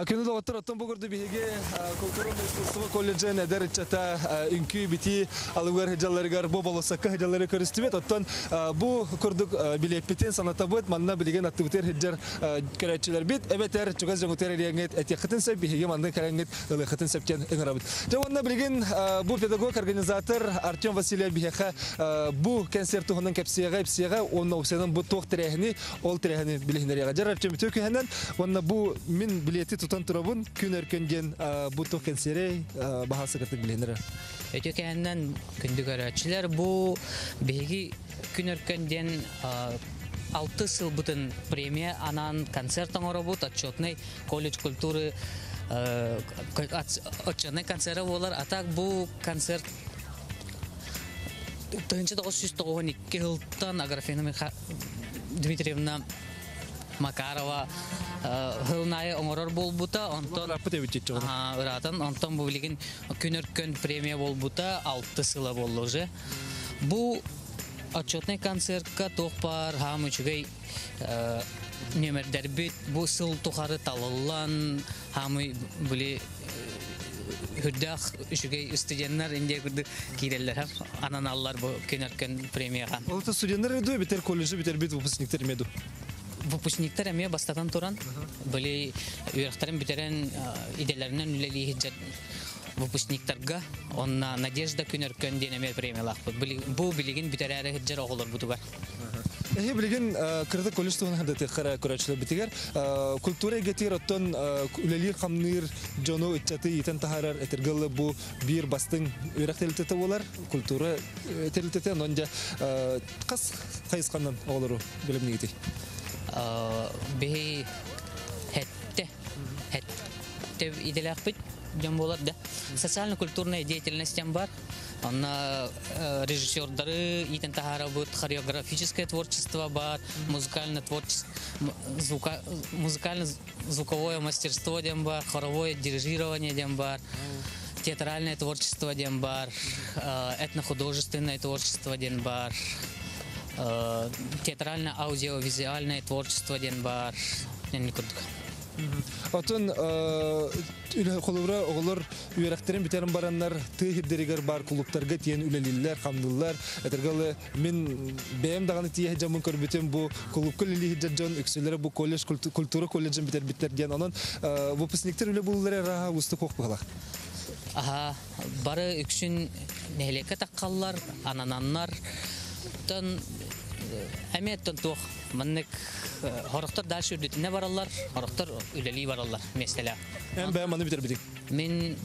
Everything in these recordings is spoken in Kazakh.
كنا دوتر أتم بقولد بيجي كولتورا مستوى كولجين أدرج تا إنكي بتي الوجه جلري جار بوبلو سكه جلري كريستيمت أتن بو كردك بلي بتين سنة تبوت منا بلي جنا تبتير هجر كريتشلر بيت أبتر تجهز جمتير ريانجت أتيختن سب بيجي منا كريانجت اللي ختن سب كان إنغرابت جوانا بليجين بو بيداغوج أورجانيزاتور أرتيوم فاسيليا بيجي بو كانسيرتو هنن كبسيغا بسيغا ونوسيدن بو توك تريهني أول تريهني بلي هنريا جرب أرتيوم بتوكي هنن وانا بو من بليتي تنتربون كنر كنجن بوتو كنسيري بحاسة كتب بلينرا. إيجو كهنن كندقراتشلر بو بيجي كنر كنجن алтысыл бутын премия анан концертың орабут отчетный колледж культуры отчетный концерт болар атак бу концерт 1992 жылдан Аграфена Дмитриевна Макарова хылнайы оңорор болбута онтон ыратын онтон бу билген күнөркөн премия болбута 6 сыла болду уже бу отчетный концертка тохпар хамычгай немер дербит бу сыл тухары талыллан хамы били хүддах үшүгей студенттер инде күрдү киреллер ананаллар бу күнөркөн премияга ол студенттер өдө битер колледжи битер бит выпускниктер эмеду выпускниктер эме бастаган туран били уяктарын битерен иделеринен үлели хиджат выпускниктерга онна надежда күнөркөн денеме премиялак бу билигин битерәре хиджар оголор бутугар билигин кырды колледжтон хадат кара көрөчлөр битигер культура гетир оттон үлелир камныр жоно ичаты итен тахарар этергеле бу бир бастың уяктелтете болар культура телтете нонжа кас кайскандан оголору билимнигити бе хетте иделак бит жан болот да социально-культурная деятельность бар она режиссердары итен тахарабут хореографическое творчество бар музыкальное творчество музыкально-звуковое мастерство бар хоровое дирижирование бар театральное творчество бар этнохудожественное творчество бар театрально-аудиовизуальное творчество бар Отон холовра оголор үеректерин битерин бараннар тыйхиддеригер бар клубтарга тиен үлелиллер, хамдыллар, этергалы мен бэм даганы тие жамын көрбүтем бу клубка лили жон үксөлөр бу колледж культура колледжин битер диен анан выпускниктер үле буллары раха усты кокпугала. Бары үксүн нехлеке таккаллар, анананнар тон әметтен тух маннык хорохтар дальше үрдетіне баралар, хорохтар үлели баралар местелі. Бәйім маны бітер бітік? Мен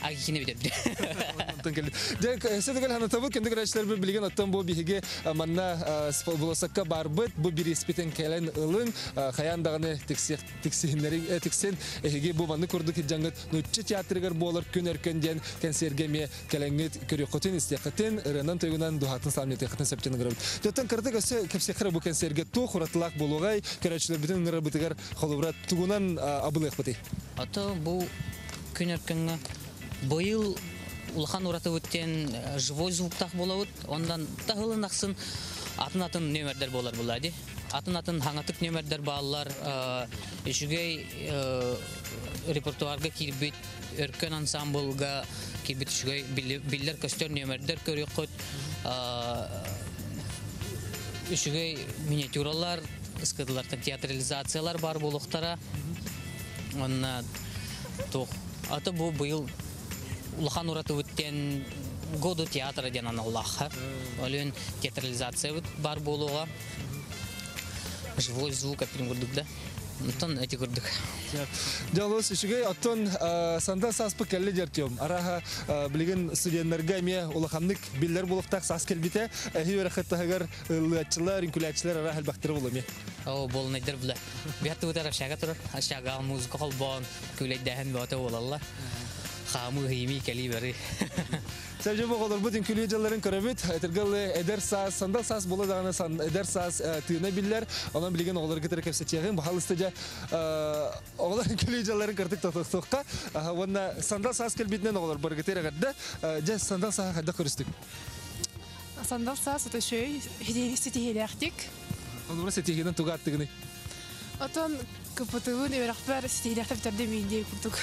агикіне бітер бітер. Дек, сәдігіл ханы табыл, кендік рәшілер бір білген оттан бұл бейге манна боласаққа барбыт, бұл бір еспетен кәлін ұлың, қаяндағыны тіксен әйге бұл манны көрдік жаңғыт нүтчі театрығыр болар күн әркенден кәнсергеме кәләңгет көрі қотын істеқітін, ұрынан тойғынан дұғатын салмет еқітін сәптен ғырабыт. Жөттен кірдік өсі кәпсеқірі бұл кәнсерге тұқ ұратылақ болуғай, көрәтшілер бүтін ғырабытығар қолыбыра тұғынан абыл еқпіті. Аты бұл күн әркенге Быйыл улахан ураты өттен живой звуктах болауыт, ондан тағылын ақсын атын нөмердер болар болады. Атын хаңатык нөмердер балалар үшігей репертуарға кирбит, өркен ансамблға кирбит үшігей биллер костер нөмердер көрек қот, үшігей миниатюралар, ысқыдылардан театрализациялар бар болуқтара. Онна тоқ. Аты бұл бұйыл улахан ураты өттен году театра денан улаха. Олен театрализация бар болуға. Живой звук әппен көрдік да. Онтан әте көрдік. Жалос үшіге аттон санда саспы кәлі дертем. Араға білген студентлерге ме улахамнык биллер болуқтақ сас кәлбіте әйі рақыттағығар ұлғатчылар, инкуляатчылар ара әлбақтыры болу ме? О, бол найдыр білі. Бәтті өтер ашаға тұрыр. Ашаға музыка қолбан, күлейдәхін бәті болалла. Қамы ғеймей кәлі бәрі. Сәбже бұғылыр бұтын күлейджаларын көрімет. Әтіргілі әдер сас, сандал сас болу дағаны әдер сас түйіне білдер. Онан білген оғылар кетері кәпсетеғын. Бұхал істеде оғылар күлейджаларын кірдік тоқтыққа. Онна сандал сас кәлбетінен оғылар бір кетері қадды. Жә сандал саға қадда көрістік. Сандал сас это шөй, стетихелектик. Онура стетихеден туға аттығыны. Отон кыпытыгын өрәхбәр стетихелектик битерде мейде күрдік.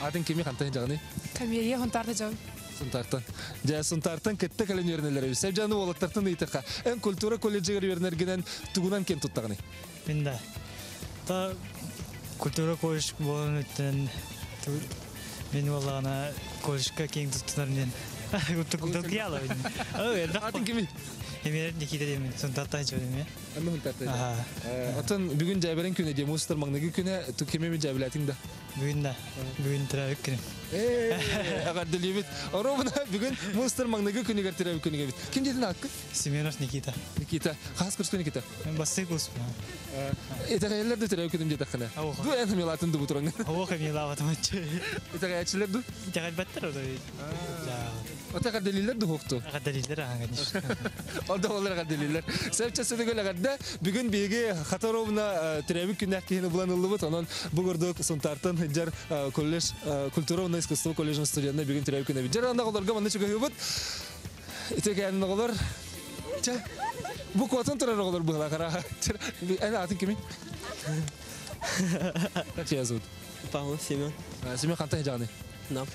Атын кеме қантайын жағыны? Камерия хонтарды жау. Сунтартан. Жа сунтартан кетті кәлін өрнелері. Сәп жаны олаттартан ыйтыққа. Ән культура колледжігер өрнергенен туғынан кен тұттағыны? Мен да. Та культура колледж болын өттен мен олағына колледжға кен тұттынармен. Күттік яла. Атын кеме? Емер Никита демен, сунтартан жауыме. Анны сунтартан. Атын бүгін жәберен күні де, мұстар маңнығы күні түкеме мен жәбіләтің да? Бүгін да. Бүгін тұрабық күнім. Ағарды лебет. Оробына бүгін мұстар маңнығы күні кәртірабық күні кәбет. Кем дедің аққы? Семенов Никита. Никита. Қағыз күрскі Никита? Мен басты күрспін. Етағайалар да тұрабық күнім деді аққына? Ду ән хамелатын ду бұтыраңы? Оқ емелаватым атшы. Етағайатшылар ду? Етағайбаттар ода. Отаға делилер ду хоқты? Аға далилдер ағанғанеш. Олда олар гаделилер. Сәпчәсе дегел агадда бүгін беге Хатаровна требик күнәк киһине булан улыбыт. Анан бугырдык сунтартын жар колледж культуровна искусство колледжин студентна бүгін требик күнә бит. Жар анда оларга маны чыга хыбыт. Итегән олар. Ча. Бу котон турар олар була кара. Ана атын кими? Как тебя зовут? Павел Семен. Семен кандай жаны? Да.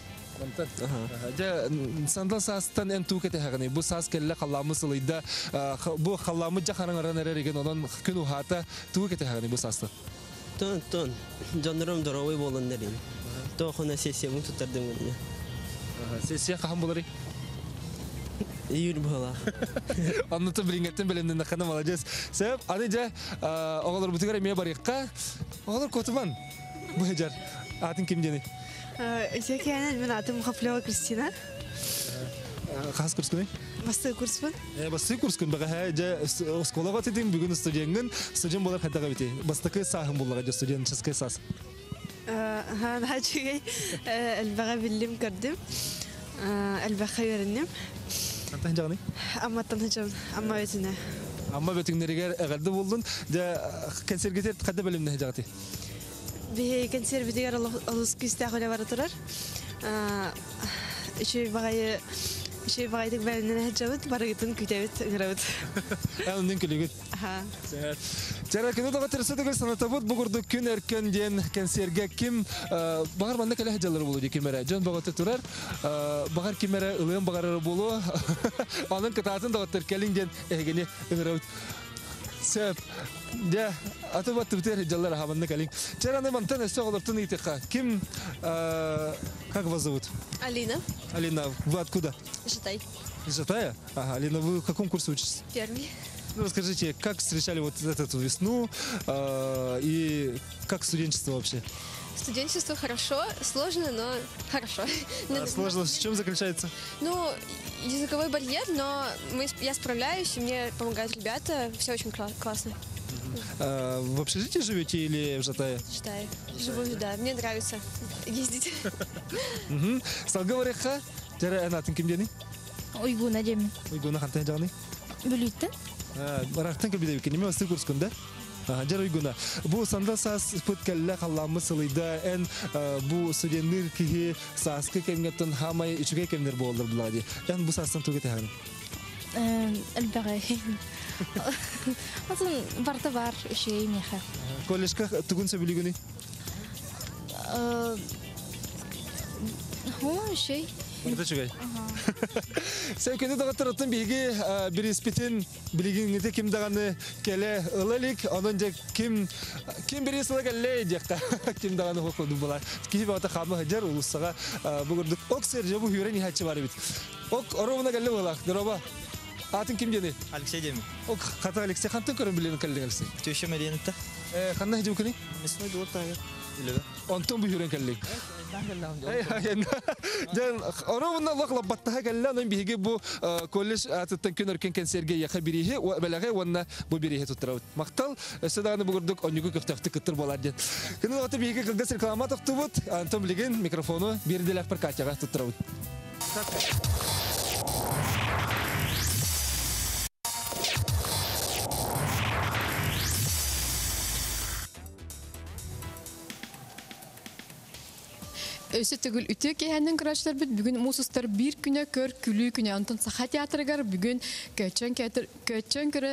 Жа сандал састан эн тукете хаганы. Бу сас келле халламы сылыйда бу халламы жахарың аран эреген онон күн ухата тукете хаганы бу састы. Тон. Жанрым доровой болон дерин. То хона сессиямын тутардым гыне. Сессия кахам болары? Июль была. Аннаты билингеттен белемден хана молодец. Себеп аны жа оголор бутугара ме барыкка. Оголор котуман. Бу жар. Атын ким дени? Исеки анан мен атым Хаплева Кристина. Хас курскуны? Басты курспын. Басты курскун бага жа школага тедин бүгүн студентин студент болар хатага бити. Бастыкы сахым буллага жа студенческий сас. أنا هاجي البغى بالليم قدم البخير النم أنت هنجاني؟ أما تنهجم أما بيتنا أما بتقدر أقدر بولن ده كنسر كتير تقدر بلم نهجاتي به كنسر بديار الله كيستاخذ على برا شيء بغاي تقبل إننا هجوت بريتن كتابت غربت أنا ننقل يقول ترى كنا ضغط رسالة تقول سنة تبود بقول كن أركن دين كان سيرجع كم بغير منك له جلر بولو دي كاميرا جون بقول تطرر بغير كاميرا اليوم بغير بولو أنا كتاتن ضغط تركلين دين إهجني غربت سب ده أتوقع تبتدي جلر ها منك لين ترى أنا منتن استغل تني تخا كم как вас зовут? Алина. Алина, вы откуда? Житай. Житая? Ага, Алина, вы в каком курсе учитесь? Первый. Ну, расскажите, как встречали вот эту весну и как студенчество вообще? Студенчество хорошо, сложно, но хорошо. Сложно, в чем заключается? Ну, языковой барьер, но я справляюсь, и мне помогают ребята, все очень классно. В общежитии живете или в Жатае? Житаю. Живу, да, мне нравится ездить. Салгавареха, тера она тинкимдени? Уйгуна дем. Уйгуна хантен жаны? Бүлүттен? Барахтан кабиде бикени, мен асты курскунда? Жарый гуна. Бу санда сас пут келле калламы сылыйда эн бу студенттер кихи саскы кемгеттен хамай үчүгө кемнер болдур булади. Эн бу састан тугете ханım. البغي أظن بعتبر شيء ميخا Коллежка тугун сөбүлүгүнү. هو شيء Барда чугай. Sen kendi dağıtırıttın bilgi bir ispitin bilginizi kim dağını kele ılalik onunca kim birisi la gelle diyekta kim dağını okudu bular. Ki bir xamı hacer ulusaga bu gördük ok serje bu hüre nihatçı var bit. Ok oromuna gelle bulak doroba. Atın kim diyeni? Алексей Демин. Ok kata Alexey Xantın körün bileni kelle gelsi. Теща Медината. Xanna hıcı bukini? Мясной двор тагы. Үлебе. Onton bu hüren kelle. Jan oromuna laqlab battaha gelle onun bilgi bu kollej atıttan könörken kenserge yaka birihi ve belage wanna bu birihi tutrawut. Maktal sedağını bu gördük onyugu köftefti kıtır bolar diye. Kını atı bilgi kılgas reklamat oktubut antom bilgin mikrofonu bir dilak per kaçaga tutrawut. Өсі түгіл үті кейхәннен күрәшілер біт, бүгін мұсыстар бір күні көр күлі күні антон саха театрыгар, бүгін көтчен көрі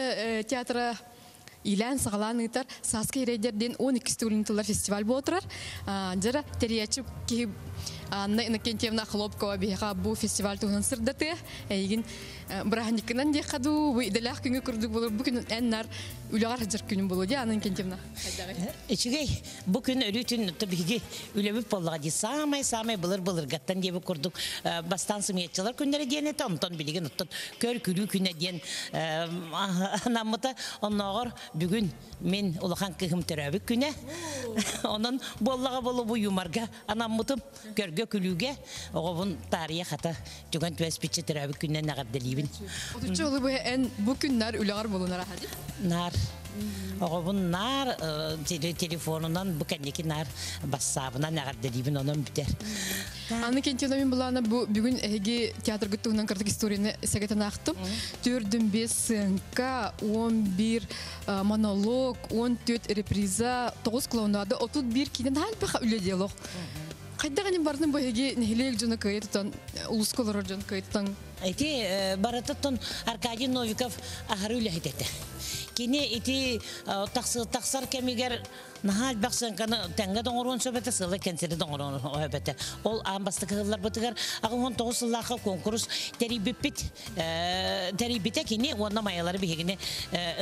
театры илән сағалан ұйтар, Саскы Ерейдерден 12 студентлар фестиваль болтырар. Жара терiyachib кейі Анна Иннокентьевна Хлопкова бейға бұл фестиваль туғынан сырдаты. Егін Браханикынан де қаду, бұл идалақ күні күрдік болыр. Бұл күнін әннар үліғар жыр күнін болу де, Анна Иннокентьевна. Ичигей, бу күн өрүтүн табиги үлөбүп боллаги самай былыр гаттан деп курдук бастан сымыятчылар күндөрү диене тонтон билеген оттон көр күлүү күнө диен анамыта онногор бүгүн мен улахан кыгым төрөбүк күнө онон боллага болу бу юмарга анамытым көргө күлүүгө огобун тария хата жүгөн твеспичи төрөбүк күнөн нагадделибин Отучу олы бұл күннар үліғар болуына рахады? Нар. Оғыбын нар телефонынан бүкәнекі нар бассабынан нағадделибін онын бүтер. Анна Кентьевна мен бұлана бүгін әйге театр күттігінен кірдік историяны сәгетін ақтым. 4-5 сынка, 11 монолог, 14 реприза, 9 клоунады, 31 кейден әлбіға үлі диалог. Қайдағанен бардың бұл әйге нәхілек жөні көйетітін, ұлыс колорор жөні көйетітін? Эти барататтон Аркадий Новиков ахары үләхететі. Кені эти тақсар кемигер нахал бақсан каны тәңгі доңыруын сөбеті сылы кәнсері доңыруын өбеті. Ол амбасты кығылар бұтығар ағын 19 сыллақы конкурс тәрибіте кені онна майалары бігіне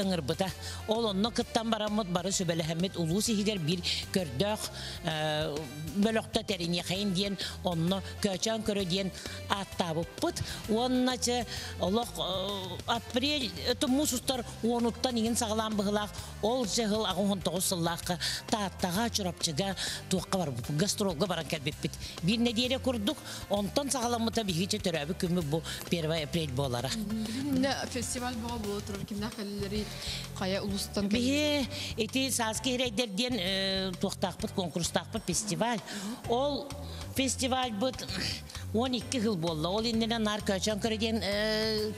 ұңыр бұта. Ол онны күттан барамыд бары сөбелі әмет ұлу сихидер бір көрдіқ бөліқті тәріне қайын дейін онны көчан көрі дейін аттабы бұт. Онначы апрель мұсыстар онуттан еген сағылан бұғылақ ол жығыл ағын 19 сыллақы тааттаға чұрапчыға туаққа бар бұл гастролға баран кәлбеппет. Bir неделе күрдік, онтан сағаламыта бігече төрәбі күмі бұл 1 апрель болары. Міне фестиваль болу тұрыр, кімді қалылары қая ұлыстан кәлі? Бе, еті Саскы Ерейдерден туақтақпыт, конкурстақпыт фестиваль. Ол фестиваль бұд 12 жыл болды. Ол енденен нар көчен көрген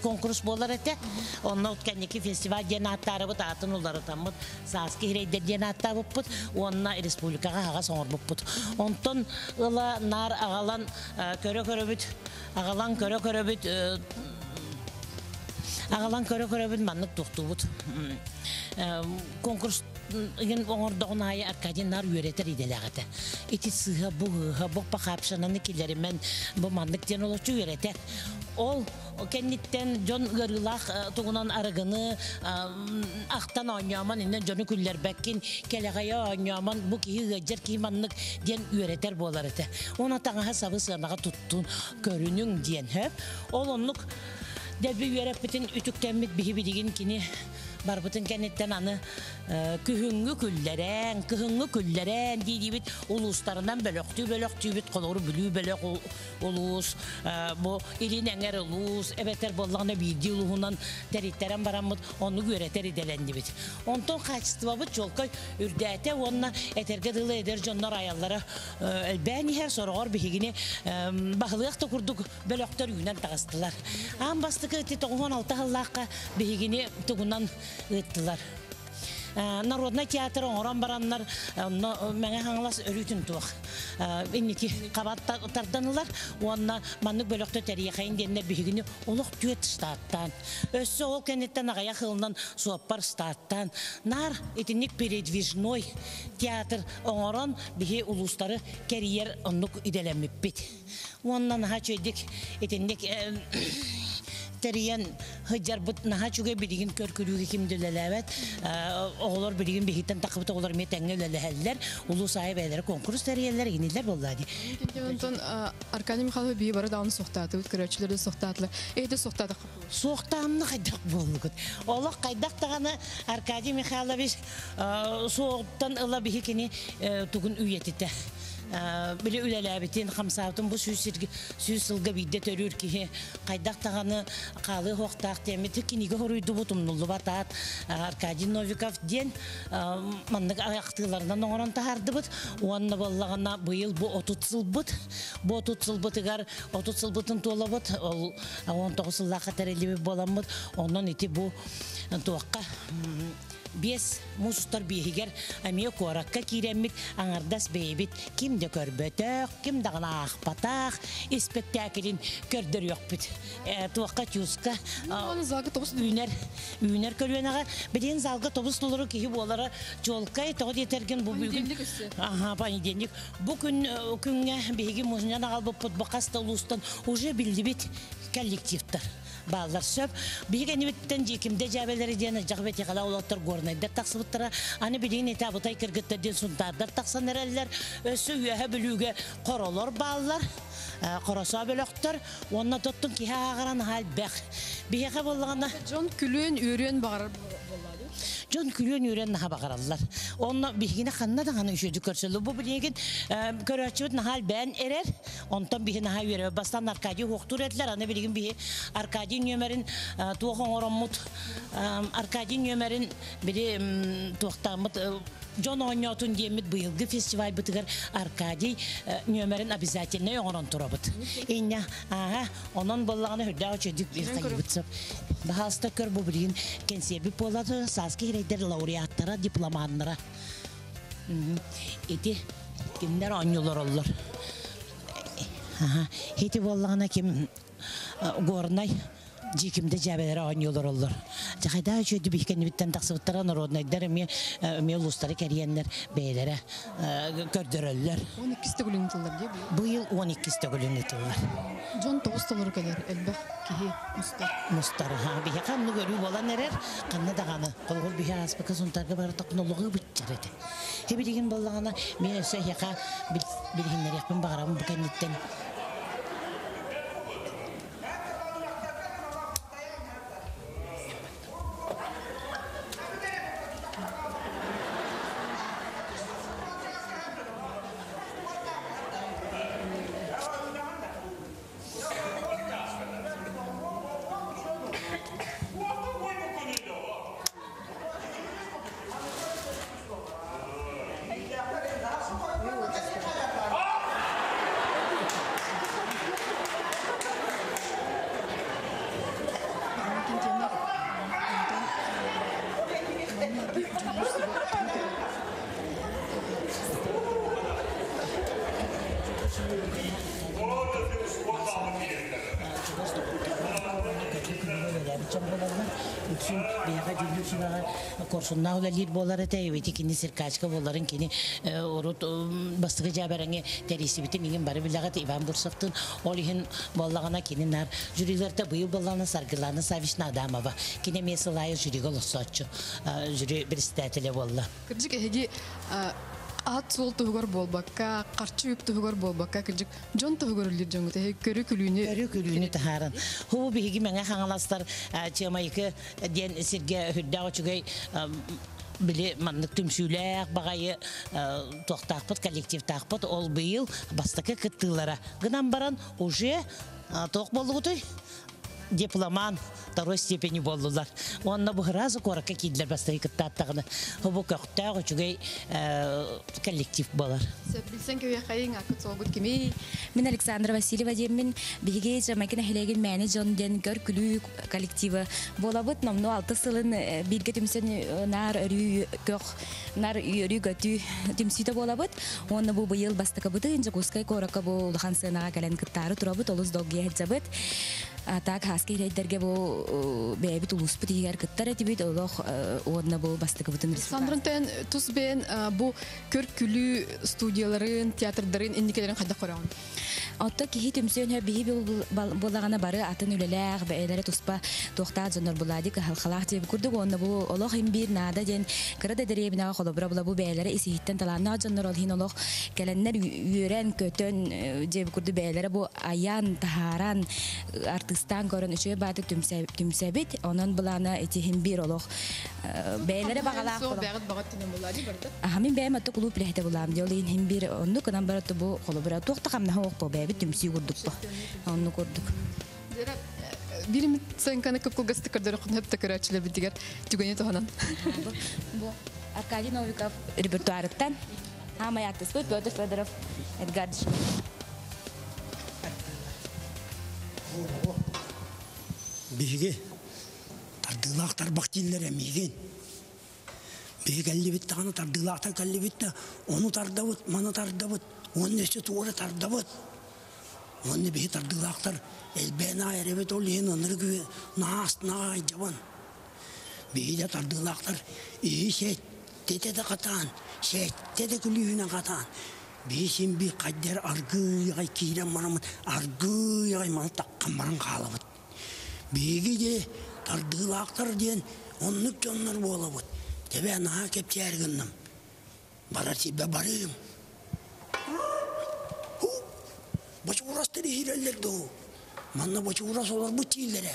конкурс болар әті. Онна өткенекі фестиваль ден аттары бұд, атын ұлары тамыд. Саскы Ерейдерден аттары бұд, онна республикаға аға соңыр бұд. Онтон ұла нар ағалан көрі бүд, ағалан көрі бүд, ағалан көрі бүд маннық тұқты бұд. Конкурс ген оңордоғын айы Аркадий нар үйретер иделағыды. Эти сыға бұға бұқпа қапшананы келерімен бұл мандық ден олычу үйретер. Ол кенниттен жон ғырылақ тұғынан арығыны ақтан ойнаман, инен жоны күллер бәккен келеғая ойнаман, бұл кейі ғаджар кейі мандық ден үйретер болар еті. Оны таңаға сабы сығанаға тұттың көрінің ден. Ол онлық дәлбі үйеріп бітін үтіктенмет бігі деген кені барбытын кәнеттен аны күхіңгі күллерен дейді бит ұлыстарынан бөлөктүү бит қолоры бүлүү бөлөк ұлыс бұл илин әңер ұлыс әбетер болғаны бейді ұлығынан дәриттерен барамыд оны көретер иделенді бит. Онтон қачыстыва бұд жолкой үрдәте онына әтерге дылы әдер жонлар аяллары әлбәні әр сорғар бігіне бағылықты күрдік бөлөктер үйінен тағыстылар. Ан бастықы 16 ғыллаққа бігіне тұғынан ыттылар. Народный театр оңоран бараннар мәңе хаңлас өрүтүн туақ. Инники қабаттарданылар, онна маннык бөлөктө тәрияқайын деннер бігіні олық түйет штаттан. Өссі ол кәнеттен ағая қылынан суаппар штаттан. Нар етінник передвижной театр оңоран бігі улустары кәрiyер оннук иделеміп бет. Оннан аға чөйдік етінник Teriyen hıcar but naha çünkü bilgin körkülüğü kim dölelevet oğullar bilgin bihitten takıp oğullar metenge leleheller ulu sahibeleri konkurs teriyeller iniler vallahi. Ondan Arkadiy Mikhailov bir bara davını sohtatı, körçülerde sohtatlı. Eyde sohtatı. Sohtamını kaydak bulduk. Allah kaydak tağını Arkadiy Mikhailovich soğuktan ıla bihikini tugun üyetite. Bile ülelebitin hamsavtın bu süs ılga bidde törür ki kaydak tağını kalı hoqtaq demeti kinige horuydu butumnullu batat Arkadiy Novikov den manlık ayaktılarından oğran tahardı bıt oğanna ballağına bu yıl bu 30 yıl bıt bu 30 yıl bıtıgar 30 yıl bıtın tola bıt 19 yılla kadar eli bolan bıt ondan iti bu tuakka Bes musustar bihiger amiye korakka kiremik anardas beybit kim de körbötök kim de gana akpatak spektakelin kördür yok bit tuakka tüska üner körüyenaga bilin zalga tobus doluru ki bolara jolkay toğut yetergen bu bugün aha panidenlik bugün künge bihigi muzunyan albıp bakasta ulustan уже bildi bit kollektivler Bağlar söp. Bir gün bitten jekimde jabeleri diye jagbeti kala olatlar gornayda taksıbıttıra. Ani bilin etabıtay kırgıtlardan sundardar taksan ereller. Ösü üyehe bölüge korolar bağlar. Korasa bölöktür. Onna tuttun ki hağıran hal bek. Biheke bollağına. John külün üren bağır. John külün üren naha bakarallar. Onna bihine kanna da kanı üşüdü körsülü. Bu bilgin körüçüt nahal ben erer. Ondan bihi naha üre. Bastan Arkadiy hoktur ettiler. Ana bilgin bihi Arkadiy Nömer'in tuğun oramut. Arkadiy Nömer'in biri tuğtamut John Onyotun diyemit bu yılgı festival bıtıgar Arkadiy Nömer'in обязательно yoğuran turabıt. İnne onun bollağını hüdda uçedik bir kayıbıtsıp. Bahasta kör bu bilgin kensiye bir poladı saski hireyder laureatlara, diplomanlara. Eti kimler anyolar olur. Eti bollağına kim gornay Jekimde jabeleri oynuyorlar olur. Cahada şöyle bir kendi bitten taksıbıttıran narodnaylar mi ulusları keriyenler beylere kördürürler. 12'de gülün yıllar diye bu yıl 12'de gülün yıllar. John Tostoğlu kadar elbette ki Mustar ha bir kanlı görüyor olan neler kanlı da kanı. Kol bir hasbaka suntarga bara teknoloji bitçeredi. Hebilgin ballağına bir seyaka bilginler yapın bağıramın bu kenitten. Korsunna olaylar bolara teyveti kini sirkaçka boların kini orut bastığı jaberenge terisi bitti minin bari bilagat Ivan Bursov'tun olihin bollağına kini nar jürilerde bu yıl bollağına sargılarına savişna adamava kini meselaya jüri golosatçı jüri bristatele bolla. Kırcık hegi at sol tuhgar bolbakka qarçı yük tuhgar bolbakka kırcık John tuhgar lir jongte körükülünü taharan. Hu bihigi menge hangalastar çemayıkı den sirge hüdda çugay bile manlık tümsüler bagayı tohtaqpıt kollektiv taqpıt ol bu yıl bastaka kıttılara. Gınan baran uje toq bolluğutoy дипломан второй степени болдулар. Онна бу разы коракка кидлер бастай кыттаттагына. Бу көктөгө чугай коллектив болар. Билсең көй хайың акыт солбут кими. Мен Александра Васильева демин биге Жамайканы хелеген мәне Жон ден гөр күлүү коллективы болабыт номну 6 сылын бирге түмсен нар өрү кök нар өрү көтү түмсүтө болабыт. Онна бу быйыл бастакабыты инже кускай коракка бу улхан сынага келен кыттары турабыт олус догге хеджабыт. Так хаски рейдерге бу бэби тулуспут игер кыттар этибит олох онна бу бастакабытын Сандрантен тус бен бу көр күлүү студияларын, театрдарын индикелерин кайда кораган? Отто кихи түмсөн биһи болагана бары атын үлеләр бәйләре туспа тохта жонор буладик халхалах дип курдук онна бу олох имбир нада ден кырада деребина холобра була бу бәйләре иситтен таланна жонор ол хин олох келеннер үйрен көтөн дип курду бәйләре бу аян тахаран артистан көрөн үчө бадык түмсәбит онон булана эти имбир олох бәйләре багалак Мен бәймәтте клуб лехте булам диолин имбир онну канан баратты бу холобра тохта камна хок по бәби түмси курдук ба. Онну курдук. Бирим сенканы көп кылгасты кырдыр хунап такырачылар битигер түгөне тоханан. Бу Аркадий Новиков репертуарыттан Хамай Актыспыт, Петр Федоров, Эдгар Шмидт. Биге тардылактар бактиллер эмиген. Биге каллибит таганы тардылактар каллибит, ону тардабыт, маны тардабыт, он нече туора тардабыт. Онны биге тардылактар элбена эребет олен оныргы наастна жабан. Биге тардылактар ишет тетеде катан, шеттеде күлүүнө катан. Бишин би кадер аргы гай кирен манам аргы гай ман таккан баран калабыт. Биге де тардылактар ден оннук жоннор болобут. Тебе на кеп тергенним. Бара тебе барым. Бачы урастыры хиреллер ду. Манна бачы урас олар бу тийлере.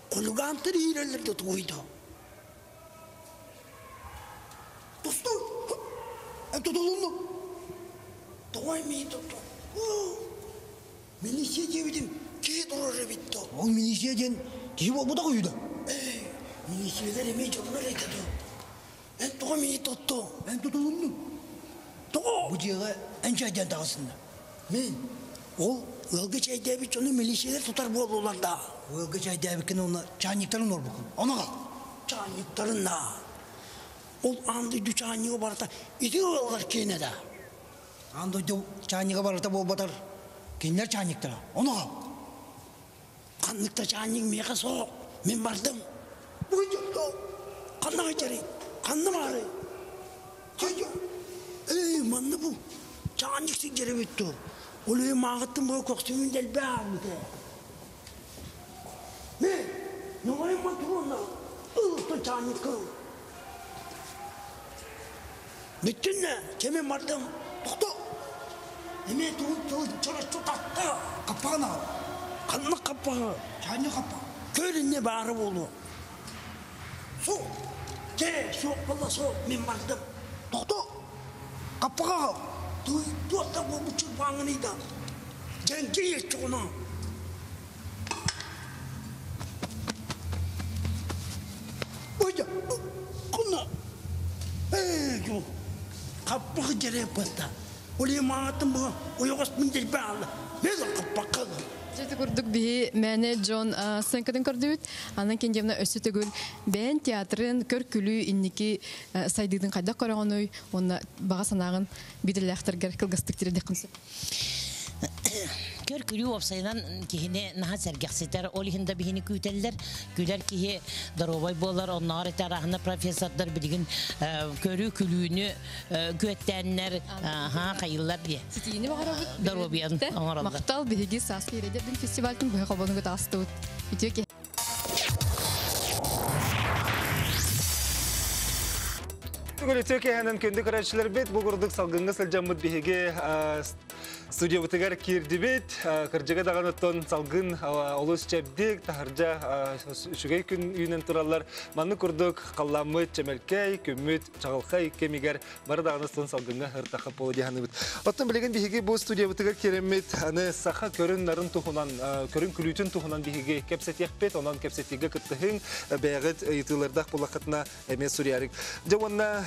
Колугантыр хиреллер ду туйду. Досту. Tutulundu. Doğay mı tuttu? Milisiye diyebilirim. Ki doğru bitti. O milisiyeden kişi bu da koydu. Milisiyeler emeği canına reddedi. Ben doğay mı tuttu? Ben tutulundum. Doğu. Bu ciğe en şeyden dağısında. Ben. O ılgı çayda bir çoğunu milisiyeler tutar bu oğullarda. O ılgı çayda bir kene onlar çayniklerin olur bakın. Ona kal. Çayniklerin da. Ol andı düçaniye barata idi olar kene de. Andı çaniye barata bol batar. Kenler çanikler. Onu al. Kanlıkta çanik meyke soğuk. Men bardım. Bu yok. Kanlı açarı. Kanlı marı. Çocuk. Manlı bu. Çanik sigara bitti. Oluyor mağıttım bu koksümün del bağımdı. Ne? Ne var mı durun lan? Ilıktı çanik kıl. Bittin ne? Kemin vardım. Doktor. Hemen çora tutattı. Kapağını al. Kanlı kapağı. Çayını kapağı. Körün ne bağırı oldu. Soğuk. Soğuk valla soğuk. Ben vardım. Doktor. Kapağı al. Dört da bu buçuk bağınıydı. Genci yetti ona. Oya. Kuna. Yok. Kapağı cere yapıldı. Olaya mağatım bu. Oyağız mindir bağlı. Ne de kapağı. Жете курдук би мене Джон Сенкадын көрдүбүт. Анан кен жемна өсү төгүл бен театрын көркүлүү инники сайдыдын кайда караганы, онна бага санагын биделехтергер кылгыстыктыр деп кымсы. Körkülü opsaydan kihine naha sergahsiter olihinde bihini küteller güler kihi darobay bolar onlar etarahında profesörler bilgin körü külüğünü göttenler ha kayıllar diye. Sitini bagara darobiyan onlarla. Maktal bihigi saski redebin festivalin bu qabonu gastut. Bitiyor ki Бүгін Түркияның күнді көрәтшілер бет, бұл құрдық салғыңғы сәлжамыд бейге студия бұтығар керді бет, кіржіға даған өттен салғын олыс чәбдік, тахаржа үшігей күн үйінен тұралар. Маны құрдық қалламыд, чәмелкей, көммүд, чағылқай, кемегер бары даған өттен салғыңға ғыртақы болу дейханы бұд. Оттан білеген бейге бұл студия бұтығар керемет, аны сақа көрін нарын тұхынан, көрін күлітін тұхынан бейге кәпсетек бет, онан кәпсетеге күттіхін бәғыт ұйтылырдақ болақытына әмес сүрярик. Жауанна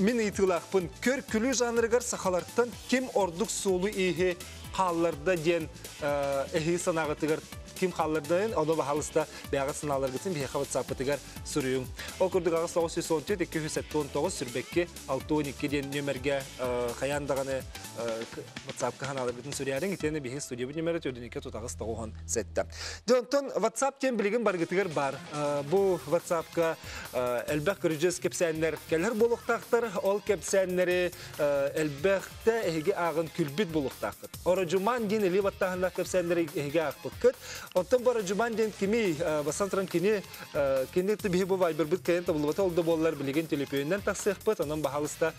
мен ұйтылақпын көр күлі жанрығар сақаларттан кем ордық солу ехе қалларда ден әхі санағытығар ким қаллардан оны бағалыста бәғі сыналар кетсін бейхі ватсапытығар сүрүйің. Ол күрдік ағыз 917-219 сүрбекке 612 ден нөмерге қаяндағаны ватсапқа ханалар кетсін сүрейәрін етені бейхі студия бұд нөмері төдінеке тұтағыз тауған сәтті. Jonton WhatsApp тен білген баргытығар бар. Бұл WhatsAppқа әлбәқ көріжіз кепсәнлер кәлір болуқтақтар, ол кепсәнлері әлбәқті әйге ағын күлбіт болуқтақыд. Орajumан ден әлі баттағында кепсәнлері әйге ақпыққыд. Оттан бара жуман ден кими басантран кенетті бейі бұл вайбер бұд кәйін табылыбата олды болылар білеген телепейінден тақсық бұд. Онын бағалыста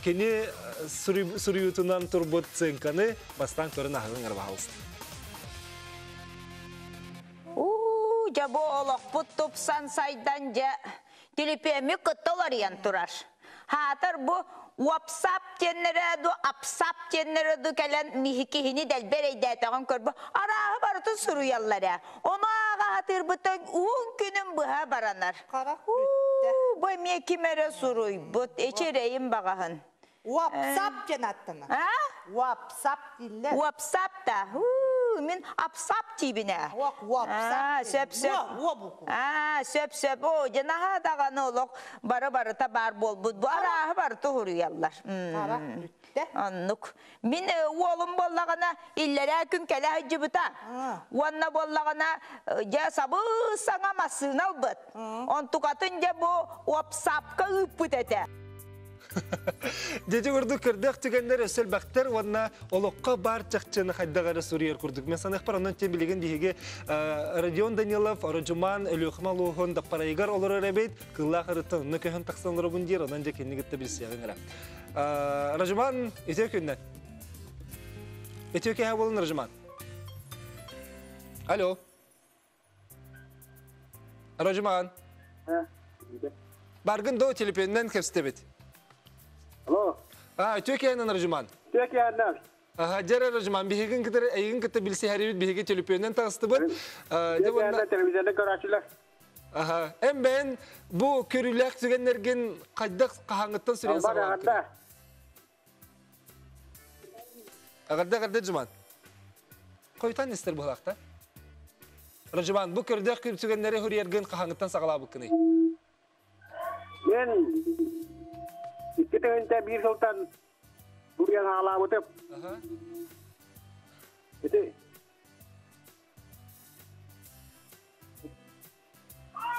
кені сүріютынан тұрбыд цинканы бастан көрін ағылың ар бағалыста. Жабо олық бұд тұпсан сайдан жа телепейімі күттілар ен тұрар. Хатыр бұ WhatsApp теннереду, апсап теннереду кәлен михикихини дәлберейдәтіғын көрбі. Араğı барытын сұруяллары. Оны аға хатыр бұттан 10 күнім бұға баранар. Бұй ме кемері сұруй бұт, ечерейім бағағын. WhatsApp тен аттыны. WhatsApp диллер. WhatsApp та. Мен апсап тибіне. Сөп. О, жанаға дағаны олық бары-барыта бар бол бұд. Бұл арағы барыты ғұрыялар. Аннық. Мен олым боллағына иллері күн кәлі әйджі бұта. Онна боллағына сабы саңа масынал бұд. Он тұқатын жа бұл WhatsAppқа үп бұд әті. Деде көрдік көрдік түгендер өсіл бәқтер, онына олыққа бар чақчыны қайдағары сүрейер көрдік. Мен санық бар, онын тем білеген дейге Родион Данилов, Орajumан, Өліқмал оғын дақпарайығар олар өрәбейд, қыллақ ұрыттың, оны көхін тақсан ұрыбын дейір, онын же кенігітті білсеғын ғыра. Орajumан, етеу көннен? Етеу кәе болын, Орajumан? Алло? Орajumан? Барғын доу телепеннен кәпсті бет. Алло. Türkiye'nin Orajumан. Türkiye'den. Jere Orajumан bihigin kadar ayın kadar bilse her bir bihige telefoninden tağıstı bu. Türkiye'de televizyonda görüşürler. Hem ben bu körülük tügenlergen kaydak kahangıttan süren zaman. Agarda Juman. Koytan ister bu halakta. Orajumан bu körülük tügenleri hürriyergen kahangıttan sağla bıkkını. Ben İki tane bir sultan buraya hala butup. Itu.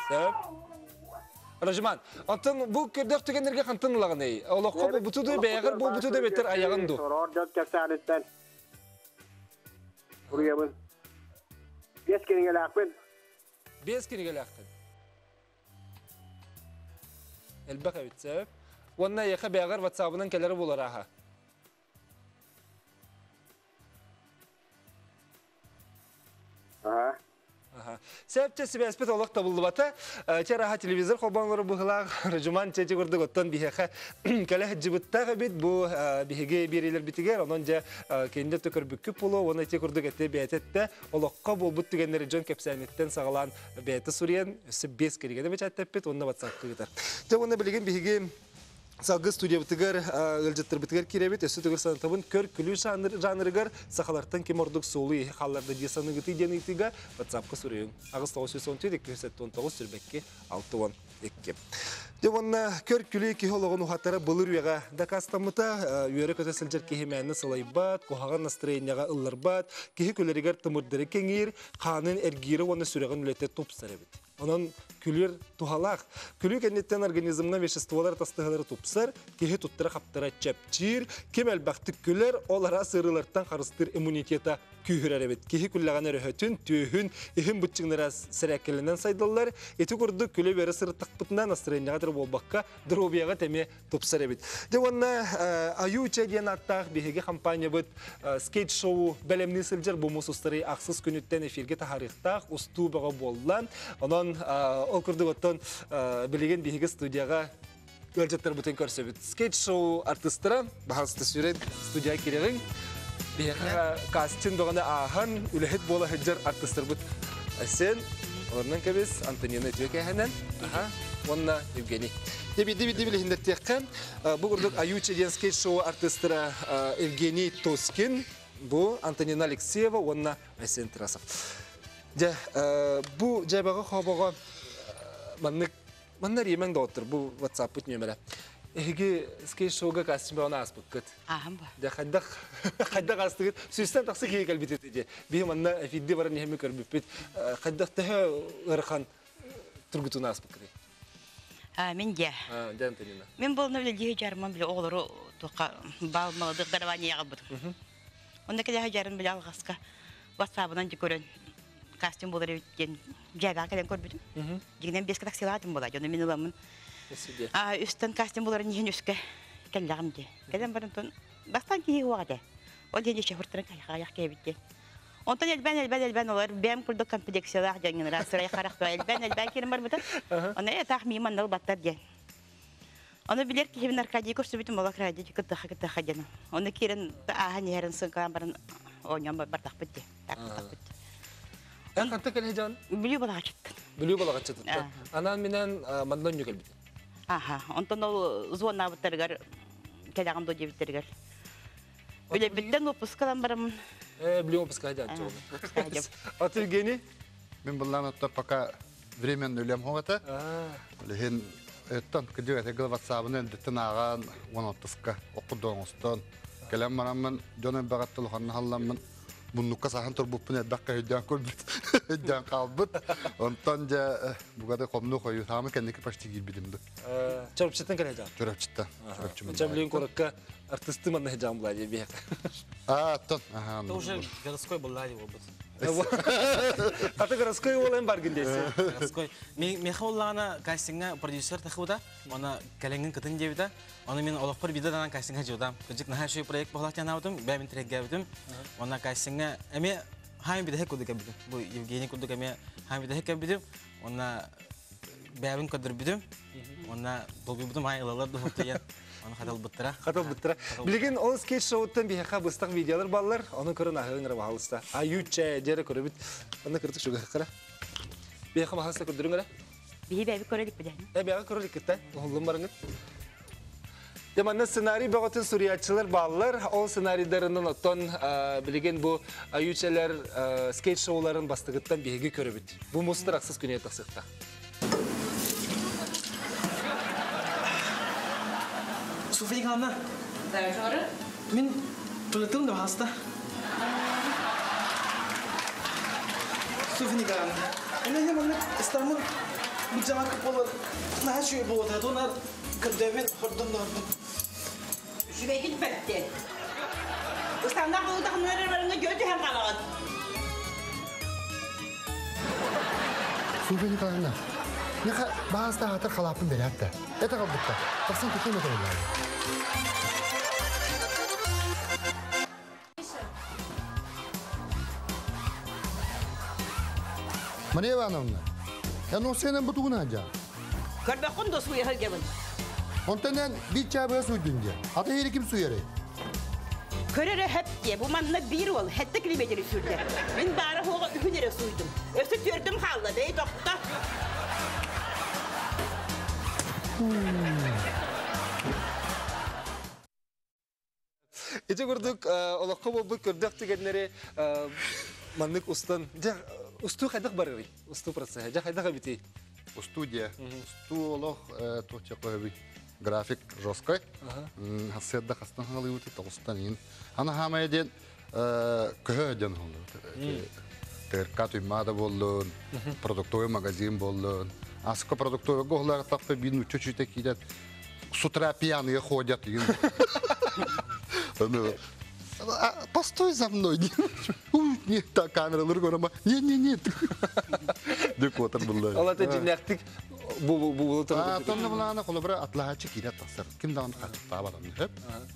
Sep. Orajumан, antın bu kördük tügenlerge kantın ulağın ey. Olaqqa bu butudu beğer bu butudu beter ayağındu. Orada kesanetten. Buraya bu. Beş kere gelakın. 5 kere gelakın. Elbaka bitsep. Onunla yaka beğer WhatsApp'ından keleri bular aha. Sebepçe sebespet olaq tabıldı bata. Çeraha televizor qobanları buğılaq. Orajumан çeçi gördük ottan biheka. Kale hıcıbıttağı bit bu bihege biriler bitiger. Onunca kendi tükür büküp bulu. Onu çeçi gördük ette beytette. Olaqqa bol but tügenleri John Kepsanetten sağılan beyte Suriyen. Üssü 5 kerigede beç attepet. Onunla WhatsApp'ı gider. Onu bilgin bihege Salgı studiya bitigar, ılcıttır bitigar kirebet, ösü tügür sanatımın kör külü janrıgar, saxalartan kim orduk solu iyi xallarda diyasanı gıtı diyen itiga, WhatsApp'a soruyorsun. Ağız 919 sürbekke 612. Devonna kör külü ki holoğun uhatara bulur yaga da kastamıta, üyere köte silcer ki hemenini salaybat, kohagan настроенияға ıllarbat, ki külerigar tımırları kengir, kanın ergiri onu süreğin ülete top sarabit. Onun külür tuhalaq. Külü kennetten organizmna veşestvolar tastıqaları topsar, kehe tuttıra kaptıra çepçir, kemel baktık küller, olara sırılardan karыстır immuniteta kühürerебet. Kihi kullagana röhötün, tühün, ihim butçıgnara serekkelenden saydılar. Eti kurdu külü beri sırtıqpıtından astırınyağa bolbakka drobiyaga teme topsarabet. De onna ayuça diyen attaq bihege kampanya bit skate show belemni siljer bu mususları aksız günütten efirge taharıqtaq ustu baga bollan. Ondan ol kurdu otton bilegen bihege studiyaga Gölcetler bütün körsebit. Skate show artistlara bahasta süret stüdyoya kireğin. Bir kastin doğanda ahan ülehet bola hıcar artistlar but. Sen oradan kabis Antonino Etiyokya hemen. Aha, onunla Evgeni. Debi hindettikken bu kurduk ayuç ediyen skate show artistlara Evgeni Toskin, bu Antonina Alexeyeva, onunla Esen Trasov. Bu cebaga habaga manlık Manlar yemen doktor bu WhatsApp put numara. Ege skate showga kastim bana asbıkıt. Aham ba. Da xadda qastıgıt. Süsten taqsı ki kalbit etdi. Bir manna fiddi var nihmi karbit. Xadda taha ırxan turgutuna asbıkıt. Men de. Den tenina. Men bolna bile diye jarman bile oğluru toqa balmadık daravani yağıbıd. Onda ki hajarın bile alğaska WhatsApp'dan görün. Kastim bolar etken jaba kadan korbudum. Jignen beş kadar siladım bolar. Jonu meni bamın. Üstten kastim bolar nihin üske. Kellagım de. Kadan barınton bastan ki waqda. O diye şehirtran kayak kebitti. Ondan elben olar. Benim kurdu kompleksiyalar jangın rasray qaraqta elben kirim var buda. Ona ya tahmiman nal battar diye. Onu bilir ki hevin arkadiyi koştubitim olar kradi kıtta hajana. Onu kirin ahan yerin sınkan barın oynam bartaq bitti. Taqtaq bitti. Kantak elhejan? Biliyor bala açıttın. Biliyor bala açıttın. Anan minen mandan yok elbette. Aha, ondan o zona bittergar, kelağım doje bittergar. Öyle bitten o puskadan barım. Biliyor puska hajan çoğun. Atı geni? Ben bundan hatta paka времен ölüm hoğata. Lehen ettan kıcı ete gıl WhatsApp'ın detten ağan ona tuska okuduğumuzdan. Kelam maramın dönem bagatlı hanna hallamın. Bunlukka sahan turbupun edakka hüdyan kulbit. Hüdyan kalbit. Ondan ja bu kadar komnu koyu. Tamam kendiki paştı gilbidimdi. Çorapçıttan kan hejan? Çorapçıttan. Çabliğin korakka artisti manna hejan bulaydı bir hek. Ton. Aha. To уже городской bulaydı bu. Ata городской olan bargındaysa. Городской. Мехоллана кастинга продюсер тахуда. Ona kalengin kıtın cevide. Onu men olaqpar bidadan castinga jodam. Kıcık naha şu proyekt bağlatcan avdım. Ben trek geldim. Ona castinga eme haim bidhe kudu kabidim. Bu Evgeni kudu kame haim bidhe kabidim. Ona ben kadır bidim. Ona dolbi bidim hay ilalar da hotayan. Onu xatal bitira. Xatal bitira. Bilgin o skate show'tan bir heka bыстaq videolar ballar. Onu körün ahırın ra bahalsta. Ayuça jere körübit. Onu kırtık şu gakara. Bir heka bahalsta kırdırın ra. Bir bebi körülik bilen. Bir heka körülik kitta. Oğlum barınıt. Demanna senaryo bağıtın Suriyaçılar bağlar. O senaryolarından oton bilgin bu ayuçalar skate show'ların bastıgıttan bir heka körübit. Bu mustar aksız güneye taksıqta. Sufik anna. Evet sonra. Min tulatım da hasta. Sufik anna. Ana bana İstanbul bu cama kapalı. Ne şey bu da donar kademe hordum da. Şuraya gitmedi. İstanbul'da bu takımları varınca gördü hem kalagat. Sufik anna. Ne kadar bazı hatır kalapın beri hatta. Ete kaldıkta. Baksan tutun ete olay. Mane Ivanovna, ya no senin bu tuğun hacı. Körbe kundu suyu hırgabın. Ondan bir çabaya suydun diye. Ata yeri kim su yeri? Körere hep diye bu manna bir ol. Hatta kilibeceri sürdü. Ben bari hoğa ühünere suydum. Öfte tördüm halladı. Ey doktor. İşte gördük, olakka bu gördük tükenleri manlık ustan. Ustu haydak barırı, ustu prasaya. Haydak abiti. Устудия. Усту точек график жесткой. Хасседда хастан халыуты толстанин. Ана хамайден көһөден холу. Теркат уймада болдун, продуктовый магазин болдун. Аско продуктовый гоглар тапты бину чуть-чуть кидет. С утра пьяные ходят. Постой за мной. Нет, та камера лургорама. Нет. Декотер булла. Алла тәҗиннәктик бу Тонны булана колобра атлаачы кирәт тасыр. Ким дан катта бар аны хеп.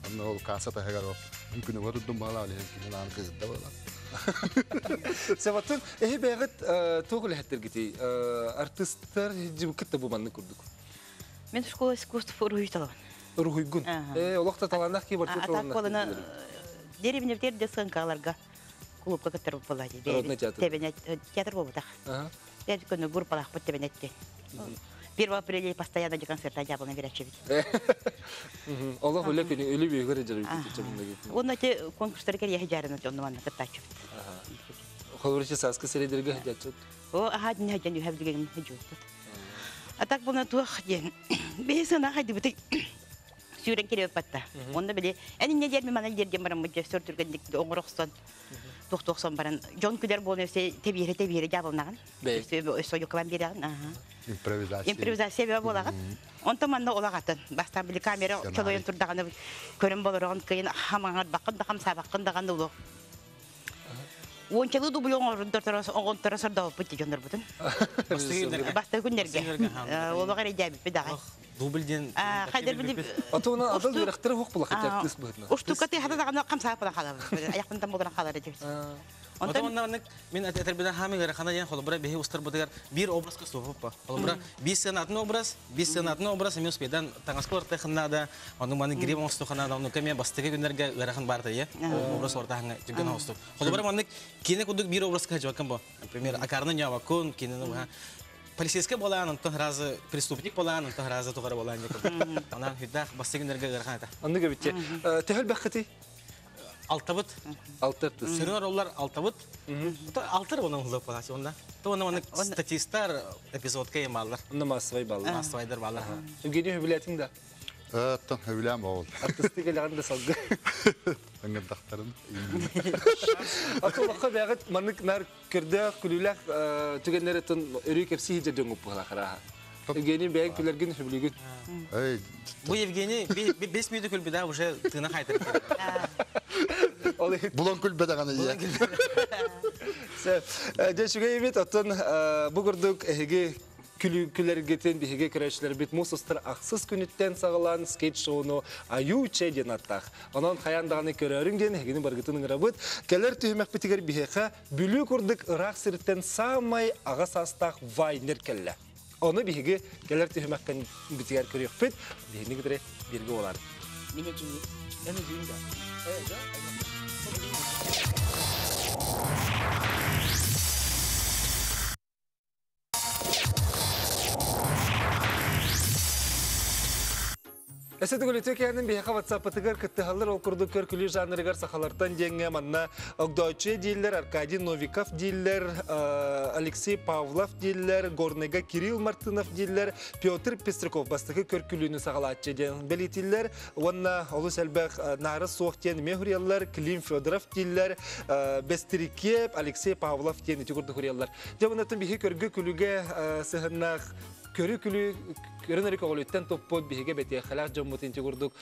Аны ул каса тагар оп. Мөмкин вару думала але кирән кызда бала. Сәбәтен бәгыт тогыл хәттер гити. Артистлар җиб китте бу манны күрдек. Мен школа искусств Руйталан. Руйгун. Олохта таланнак ки бар А так болана деревня де санкаларга. Клубка катыр булады. Тебене театр булды. Я көне группалар бу тебене те. 1 апреля постоянно де концерт ajabına verəcək. Allah öyle ki öyle bir göre jarı bitti. Onda ki konkurslara geliyor jarını ondan katacak. Xolurçı saskı seridirge həcət. O ahadın həcən yuhəbdigən həcət. Atak buna tuaq gen. Besana hadi bitik. Süren kere patta. Onda bile en ne dermi mana derdim baram mı sörtürgendik oğroqsan. 90 baran John Kuder bolnese tebire jabılnagan. Soyuk kan beragan. Improvizasiya bolagan. Onta manna olagatan. Bastan bile kamera çoloyun turdagаны көрөн болорон кыйын хамаңар бакын да хамса бакын даган улу. Ончалу дублон он тарасар да бити жондар бутун. Басты күннерге. Ол багыр жабып бидагы. Дублден. Хайдар билип. Атуна адал бирактыр хук була хатяктыс бутна. Уштукаты хада даганы камса бала хала. Аяктан болдыран халары деп. Онтан мен әтербеден хамигер хана ян холбра беһи устар бутгар бир образ ка сопа. Холбра 20 сенатны образ мен успедан таңаскор технада аның маны грим остоханада аның кеме бастыгы күннәргә гәрәхан барды я. Образ ортаһына җигән осту. Холбра маны кине кудык бир образ ка җакын бу. Например, акарны явакун кине ну полицейский болан, антон разы преступник болан, антон разы тугары болан дигән. Анан хидах бастыгы күннәргә гәрәхан ата. Андыга битте. Тәһәл бәхәти Алтабыт. Сырнар олар алтабыт. Алтыр оның хылып қаласы онда. Оны статистар эпизодка емалар. Оны массовай балар. Массовайдар балар. Евгений Хөвилетин да. Тон Хөвилем ол. Артистик элеган да салгы. Аңгы дактарын. Атолакка бәгыт манык нар кирдә күлүләк түгәннәре тон өрү кепси һиҗә дөңгүп кала. Евгений бәгыт күләргән Хөвилегин. Эй. Бу Евгений 5 минут күлбедә уже тына кайтыр. Булан күлбәдә генә я. Дәшүгә ебет атын бугырдык эге күләргәтен биһиге көрәшләр бит мусустар аксыз күнүттән сагылан скетч шоуны аю чеден аттак. Анан хаяндагы көрәрүңдән эгене баргытын гырабыт. Келер төһмәк битигер биһиха бүлү курдык рак сирттен самай ага састак вайнер келле. Оны биһиге келер төһмәккән битигер көрәк бит. Биһине гидре бирге олар. Мине җиңи. Әне җиңга. Эсэдэг өлөтөкәнен бейха WhatsApp-тыгар кыттыхалар олкурду көркүлü жанрыгар сахалартан деңе манна Огдойче диллер, Аркадий Новиков диллер, Алексей Павлов диллер, Горныга Кирилл Мартынов диллер, Петр Пестряков бастыгы көркүлүнү сахалатчы ден белитиллер, онна олус әлбәк нары соқтен мехуриялар, Клим Федоров диллер, Бестерикеп, Алексей Павлов ден үтігірді хуриялар. Жабынатын бейхи көргі күліге сығыннақ көрі көрінірік оғылыттен топпот бейге бәте қалақ жоммутын тегурдук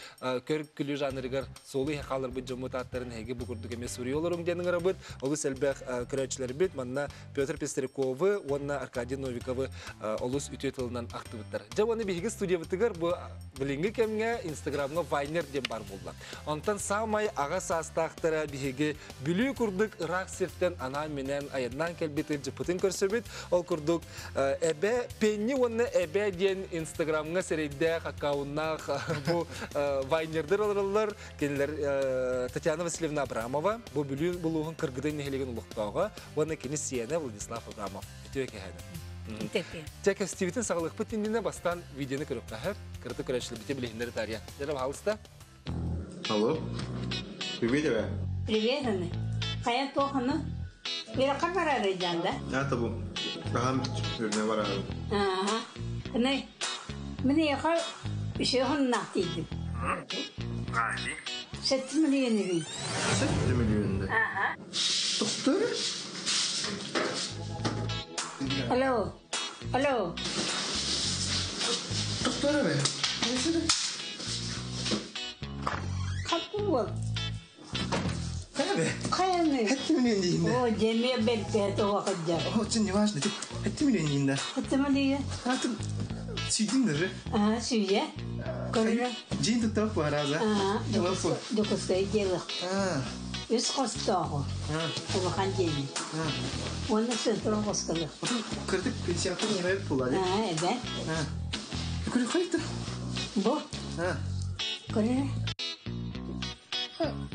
көркүлü жанрыгар солы қалыр бұд жоммут аттарын әйге бұгырдук әме сүрі оларың денің арабыд. Олы сәлбәқ көрәтшілер біт, манна Петр Пестряковы, онна Аркадий Новиковы олыс үтетілінен ақты бұттар. Жауаны бейге студия бұттығар бұл білінгі кәмге Инстаграмға Вайнер дем бар болды. Онтан самай аға састақтара бейге бүлі күрдік рақ сирттен ана менен айыннан кәлбетін жыпытын көрсөбіт. Ол күрдік әбә пенні онны әбә ден Инстаграмға серейді аккауннақ бұл вайнердер оларылар. Кенілер Татьяна Васильевна Абрамова бұл бүлі бұлуғын кыргыдың нехелеген ұлықтауға. Оны кені сиені Владислав Абрамов. Өтеуек әйді. Тек стивитін сағылық бұттіндіне бастан видеоны көріп қағыр. Кірті көрәшілі біте білігіндері тария. Жарам қалыста? Алло. Привет, Эва. Привет, Анна. Қаян тоқыны? Бері қар арайдан да? Это бұл. Қағам үріне бар арайдан. Ага. Кынай, мені яқа үшеғын нақтейді. 7 миллион үйін. 7 миллион да? Ага. Тоқтыр? Алло. Алло. Тоқтыр, Эва. Несі де? Қапқын бол. be. Kayanı. Hette milyon diyeyim de. O cemiye bekle o vakitce. O için ne var dedi. Hette milyon diyeyim de. Hette mi diye? Hatun süydün de. Aha süye. Koruna. Cin tutup var ağza. Aha. Dokuzda geliyor. Üst kostu o. O bakan cemi. Onu sırtına koskalı. Kırdık pensiyatın yemeği pulları. Ha evet. Yukarı kayıttı. Bu. Koruna.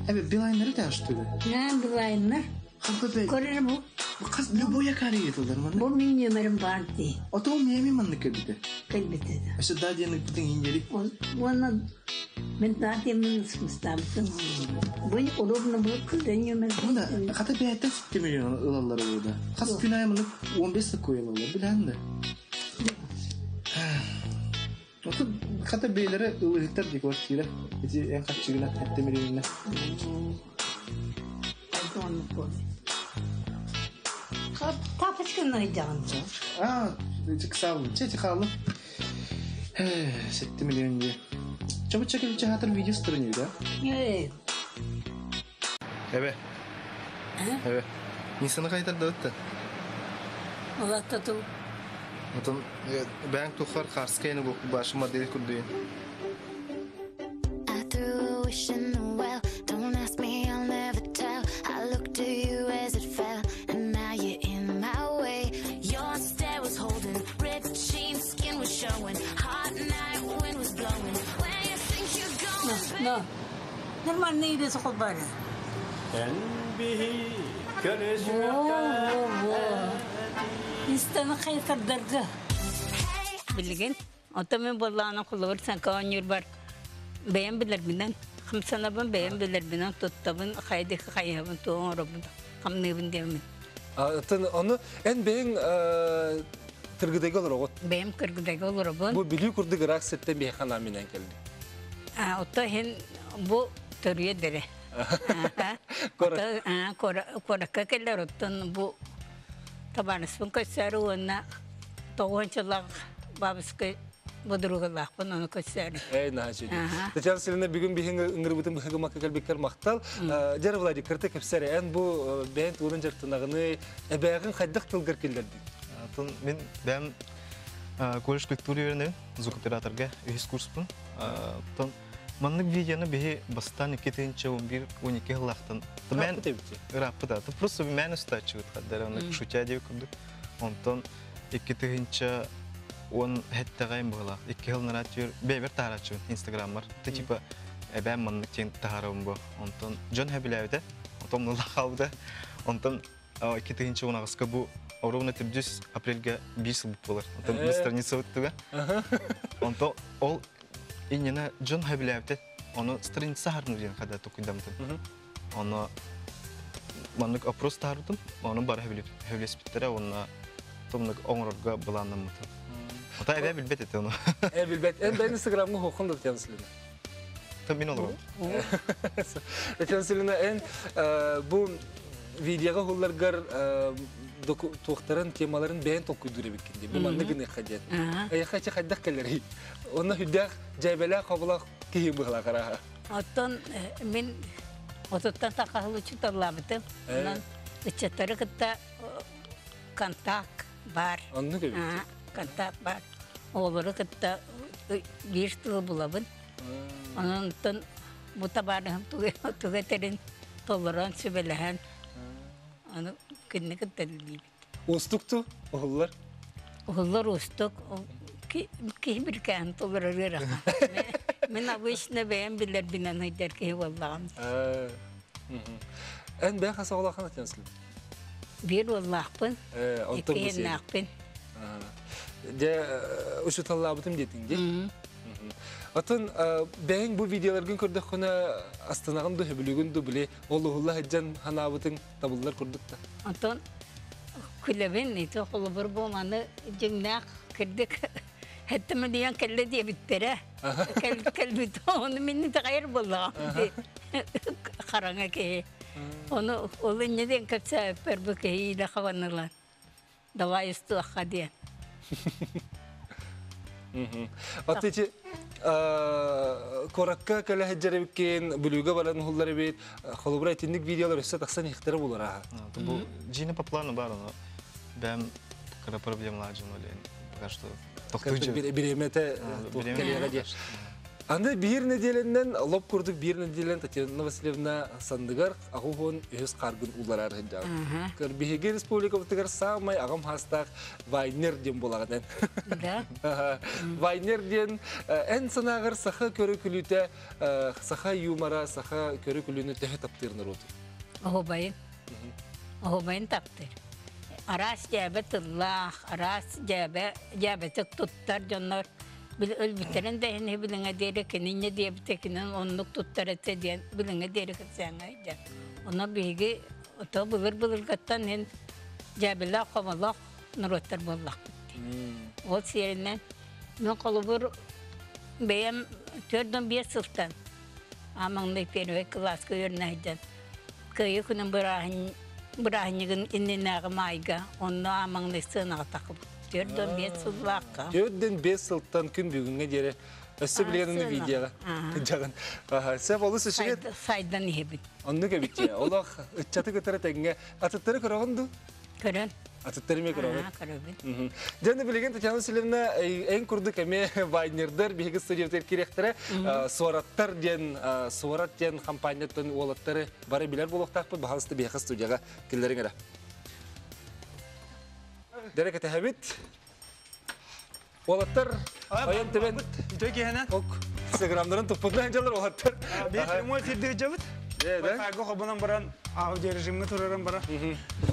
Evet Bilaynları da açtı. Ne Bilaynlar? Koruna bu. Kız Lubo'ya karı yetiyorlar bana. Bu benim numaram vardı. O da olmuyor mi manlık elbette? Elbette. İşte daha diyelim bütün incelik. Onu ben daha demin ısmıştım. Bu olurunu bu kullanıyorum. Bunda hatta bir hayatta 7 milyon ılalları burada. Kas günahımını 15 dakika koyuyorlar bilen de. Otu hatta beylere ılıklar dik vaktiyle. Bizi en kaç günah 7 milyonlar. Tapışkın oynayacağım. Çıksalım. Çıkalım. 7 milyon diye. Çabuk çekilip hatır video stırınıyor da. Evet. Evet. Evet. İnsanı kaydır dağıttı. Allah tuttu. Otan ben tuhar karşı kayını bu başıma deli kurduyu. I threw a wish in the well. Don't ask me, I'll never tell. I looked to you as it fell, and now you're in my way. Your stare was holding, red jeans, skin was showing. Hot night, wind was blowing. Where you think you're going? No. Normal neydi sokul bari? En bihi görüşürken. İnsanı kaytırdırdı. Bilgin. Otomen bollağına kullanır. Sen kavanıyor var. Beğen bilir binen. Kımsana ben beğen bilir binen. Tuttabın kaydık kayabın. Tuğun rabın. Kamnıbın demin. Onu en beğen kırgıdaki olur o. Beğen kırgıdaki olur o. Bu biliyor kurdu gırak setten bir kanaminen geldi. Oto hen bu törüye dere. Koraka keller otun bu tabanısın kaçarı ona toğunçalak babıskı budurgalak bunu kaçarı. Ey naçı. Geçen sene bir gün bir hıngır bütün bir hıngır makakal bir kar maktal. Jarvladı kırtık hepsere en bu ben turun jartınağını ebeğin kaydık tılgır killerdi. Ben колледж культуры үйренем, звук операторга, үз курспын. Маннык видеоны бихи бастан 2-11-12 жыллахтан. Мен раппыда. Просто мен уста чыгыт каддар, аны шутя деп күрдүк. Онтон 2-10 хеттагайм була. 2 жыл наратыр, бебер тарачы Инстаграммар. Типа ben маннык тен тахарым бу. Онтон жон хабилавда, онтон лахавда. Онтон 2-10 агыска бу Оровна 30 апрельга 5 жыл болар. Онтон на страница өттүгө. Онтон ол инена Джон Хабилавда, оны страница харны деген када токуйдамтын. Оны маннык опрос тарытым, оны бар хабилеспиттере, оны томнык оңорга буланамытын. Ота эбе билбет эте оны. Билбет. Ben Instagram'ı hokun da temsilini. Tabii olur. Temsilini en bu videoga hullargar doktorların temaların beğen tokuyduğu bikindi. Bu manna gine kadiyat. Ayakçı kaddak kalori. Ona hüddak caybela kabula kihim bıhla karaha. Oton min otottan takahlı çıtarlamıştım. Ondan içetleri kıta kontak var. Anlı gibi. Kontak var. Oğulları kıta bir tıl bulabın. Ondan bu tabanım tügeterin toleran sübelehen. Onu kınne kıtırlıyım. Ustuktu oğullar? Oğullar ustuk. Ki bir kan tolerarır. Men avışne beğen bilir binen hayder ki vallahım. En ben hasa ola kanat yanslı. Bir vallahpın. İki nakpın. De uşu tallabıtım dedin de. Atın ben bu videolar gün gördük kona astanağın da hebülügün de bile Allah heccan hanabıtın tabullar gördük da. Atın kulübün ito kulübür bu manı cimnak kırdık. Hatta mı diyen kelle diye bittere. Kalbi onu minni tagayır bulla. Karanga ki. Onu olun neden kapsa perbuke ile kavanırlar. Dava üstü akadiyen. Atıcı Korakka kala hecere bikken buluga balan hulları bit. Xolubra etnik videolar üstü taksan ihtira bulur ha. Bu jine популярно бар, но ben когда проблемlar жумален. Пока что Biremete Anda bir nedelenden lop kurduk bir nedelen Tatyana Vasilyevna Sandıgar Ağuhon öz kargın ular hecca. Kır bihege Respublika bitigar samay ağam hastak Vayner diyen bolağadan. Vayner diyen en sanağır saha körükülüte saha yumara saha körükülünü tehe taptırnır oldu. Ahobayın taptır. Aras cebet Allah, aras cebet tuttar canlar. Bil ölbütlerin de ne bilinge deri kininle diye bitekinin onluk tuttar etse diye bilinge deri kıtsana ya. Ona bilgi oto bulur kattan hen cebella kamalak nurottar bollak. O siyerinden ne kalubur beyem tördüm bir sıltan. Aman ne peri klas köyürneyden. Köyü kunun bırahin inne mayga onu aman ne sığına takıp. Tördüm bir sılvaka. Tördüm bir sıltan gün bugüne göre össe bileğinin videoya. Jagan. Sen olursa şey. Saydan ihebit. Onu da bitti. Allah çatı götüre tenge. Atıtları kıravandı. Kıran. Atıtları mı kıravan? Kıravan. Canım bilegen Tatyana Vasilyevna en kurduk eme Vayner'der bihege stüdyoter kirektere suarat diyen kampanyatın olatları bari biler bulaktak bu bahasta bihege stüdyoga killerin era. Derek etehabit. Olatlar ayın temen. Peki hemen. Ok. Instagram'dan topuklu henceler olatlar. Bir film filmde cevap. Evet. Fago hobanın baran avcı rejimini turarım bara.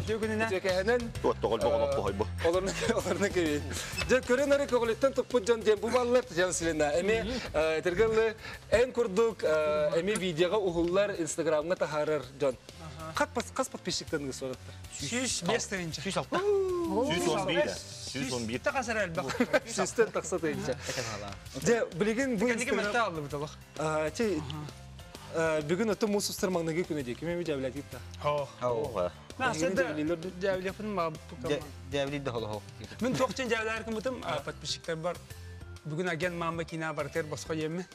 Diyor ki ne? Peki hemen. Tokol bakalım koybu. Olurna ki. Je körenare kogoletten topukcan diye bu ballar Tatyana Vasilyevna. Emi tergalı en kurduk emi videoga uhullar Instagram'ga taharar can. Kas patpişlikten soratlar. 105 terince. 111. Takasar el bak. Sistem taksa terince. Je bilegen bu Instagram aldı bu tabak. Bugün ötü musu sırmanlığı günü diye. Kime bir cevlet gitti? Ben sen de cevlet yapın mı? Cevlet de holo. Ben tokçun cevletler kımıtım patpişlikler var. Bugün agen mamma kina barter baska yemme.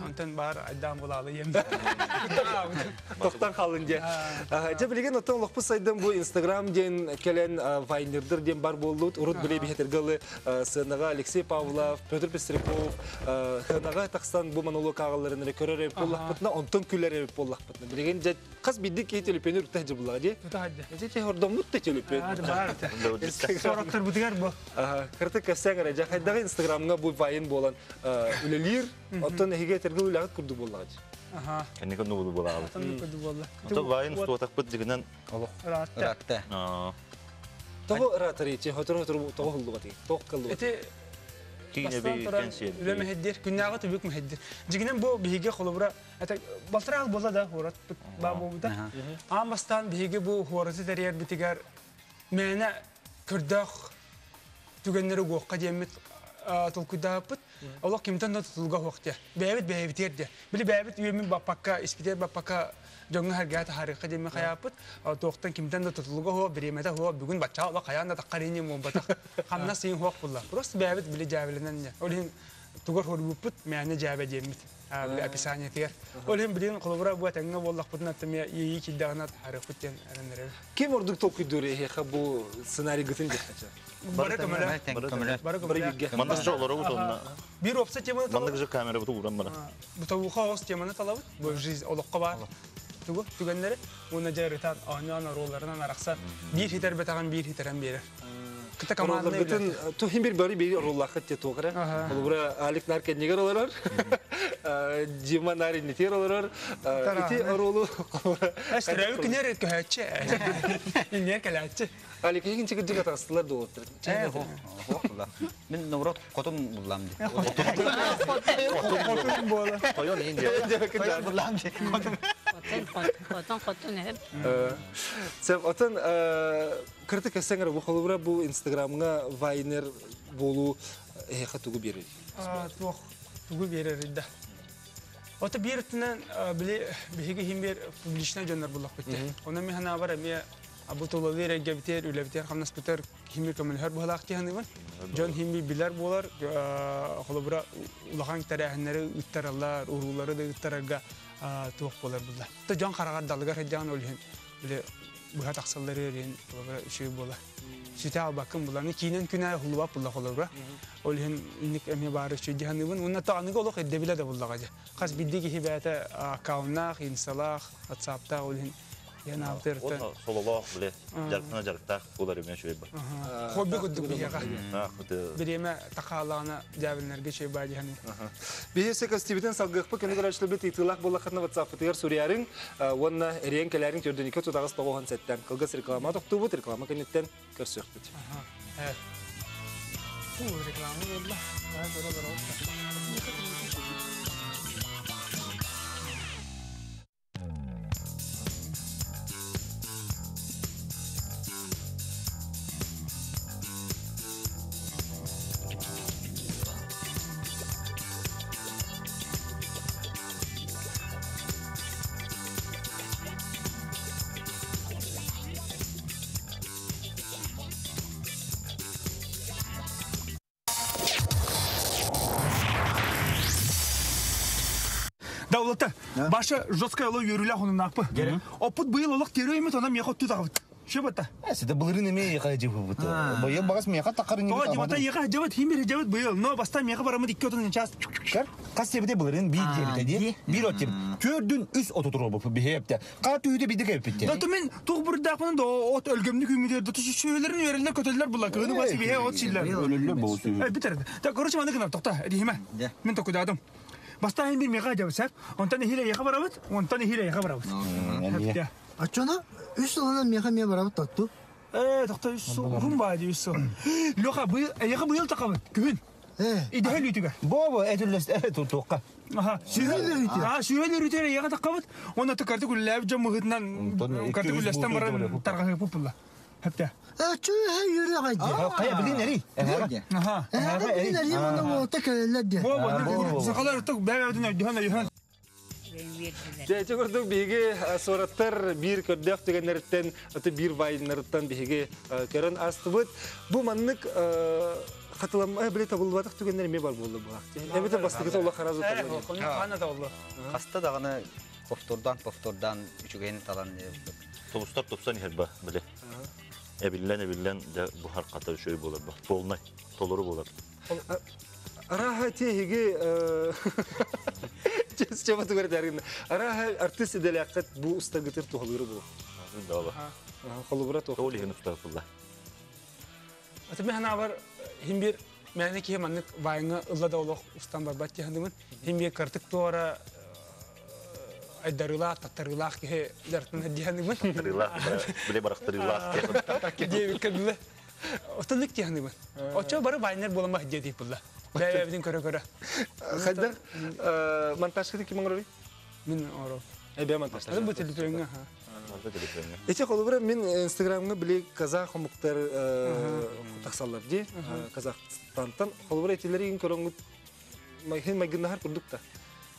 Ondan bar adam bulalı yemme. Toktan kalınca. Cebilegen otan lokpu saydım bu Instagram diyen kelen Vayner'dir diyen bar boldu. Urut bile bir hetergalı sığınağa Alexey Pavlov, Petr Pestrikov, hınağa takstan bu monolog ağalarını rekörere pollakpıtına, ondan küllere pollakpıtına. Bilegen kas bildik ki telefonu rütahcı bulağı diye. Rütahcı. Cece hordamlık da telefonu. Hadi bar. Soraklar bu diğer bu. Kırtık kasen arayacak. Haydağı Instagram'a bu Vayn bolan ülelir, ondan hige tergil ulagat kurdu bollağı. Kendi konu buldu bollağı. Kendi konu bollağı. Ota Vayn stotak pıt diginen. Rahatta. Toho rahatları için, hotur toho huldu batı. Toho kaldı batı. Ete Üleme heddir, günnağı tübük müheddir. Ciginen bu bihige kolubra, baltırağı bolla da horat babu da. Amastan bihige bu horatı teriyer bitigar mene kırdak tügenleri goqqa diyemet tulkuda put. Allah kimden de tutulga hoqta. Beybit yerdi. Bili beybit üyemin bapakka ispiter bapakka jonga hargata harika demi khayaput. Toqtan kimden de tutulga ho birimete ho bugün bacha Allah kayanda taqarini mumbata. Xamna sin hoq bulla. Prost beybit bili javelenen ya. Olhin tugar horbuput mene jabe diyemit. Bili apisanya tiyer. Olhin bilin qolubra bu tanga wallah putna tamiya yi ki dagnat harikut yan aranere. Kim orduk tokudure he bu senaryo gıtın dikkaça. Mandak çok olarak utanma. Bir opsa cemana talab. Mandak kamera bu uğran bana. Bu tavuğa host cemana talab. Bu jiz olukka var. Tügenleri ona ceritan ana rollarından araksa bir hiter betagan bir hiteren biri. Kita kamanlı bütün tuhim bir bari bir rollakıt ya tokra. Bura alikler kendiler olalar. Cima nari nitir olalar. İti rolu. Eştrevü kiner köhçe. İner kelatçı. Alik hiç çıkıcı katastılar da otur. Ben Nurot kotum bulamdı. Kotum bola. Koyun ince. Koyun bulamdı. Koton hep. Sen otan kritik esenger bu kolubra bu Instagram'a Vayner bolu hatugu biri. Tuh tugu biri de. Ota bir tane bile bir him bir publishna jonar bulak bitti. Ona mi hana var mi Abu tolalı renge biter, öyle biter. Hamnas biter. Himi kamilher bu halakti hanımın. John himi biler bolar. Kolabora ulakan terahenleri ıttararlar, uruları da ıttararga tuğuk bolar bunlar. Da John karagar dalgar hediyan olhen. Böyle bu hat aksalları yerin kolabora şey bolar. Sita bakın bunların kinen küne hulubap bullar kolabora. Olhen inik emi barı şey hanımın. Onlar da anıga olak edebile de bullar acı. Kas bildiği gibi bete akavnak, insalak, WhatsApp'ta olhen. Yani avtırtı. Sololaq bile jarqına jarqta olar emen şöyle bak. Hobi kudduk biyaga. Bireme taqalağına jabilnerge şey baji hani. Bihese kastiviten salgıqpa kene garaşlı bit itilaq bolaqatna WhatsApp tigar suryaring wanna eriyen kelaring tördün iki tutağız toğan setten. Kılgas reklama toqtu bu reklama kenetten körsöqbit. Evet. Bu reklamı yolla. Davlatı. Başa жесткая ло yürüle onun nakpı. Oput bu yıl olak teriyor mu tanım yakot tutağıt. Şu bata. Sede bulurun eme yakacı bu bata. Boya bagas meka takarın gibi. O cimata yakacıvat himir cevit bu yıl. No basta meka paramı dikiyotun ças. Kas sebede bulurun bir diye. Bir otur. Kördün üst oturur bu bir hepte. Kat üyde bir dik bitti. Da tumen tuğ burada falan da ot ölgümlük ümidi de tuşu şöylerin verenler kötüler bulak. Onu bası bir ot şeyler. Ölüler bu. Bitir. Da koruç mandık ne tokta. Dihime. Men tokudadım. Basta hem bir meka cevap. Ondan hile yakabaravut. Ondan hile yakabaravut. Açana üst olan meka baravut tattu. Tokta üst rumbaydı üst. Loka bu yaka bu yıl takabut. Gün. İdeal ütüge. Baba edilles toka. Aha. Şüheli rütüre yaka takabut. Onda tıkartı kullav camıhından kartı kullastan baran targı popula. Hepte. Çöy her yere gaydi. Kaya bilin eri. Aha. Bilin eri onda o tekerler diye. Baba sakalar tık bevdin yuhan. Cece gördük bihige soratlar bir kördek tegenlerden atı bir vayınlardan bihige keren astıbıt. Bu manlık katılanma bile tabulbatık tügenler mi var buldu bu? Evet bastıkta Allah karazı tabii. Konu kana da oldu. Hasta da gana poftordan üçügeni talan diye. Topustar topsan herba bile. Ebillen de bu harkata şöyle bolar bak. Bolnay, toluru bolar. Arahati hige Çaba tuğra dergin. Araha artist edelakat bu usta gıtır tuğalırı bu. Dağla. Kolubra tuğ. Tuğli henüz tağfıllah. Atı mehna var hem bir mehne ki hem anlık vayına ılla da olaq ustan barbat yahandımın. Hem bir kartık tuğra aydarıla, tatarıla ki dertmen hediyahandımın. Tatarıla, bile baraktırıla. Diye bir kadınla. Otanlık yahandımın. Oça barı vayınlar bulama hediye deyip bulla. Ben evden köre. Haydar, montaj kedi kim ngorobi? Min oro. Ben montaj. Hadi bu telefonga ha. Ece kolubra min Instagram'ga bile kazak homuktar taksallar diye. Kazakstan'dan kolubra etileri in korongut hem magin nahar kurdukta.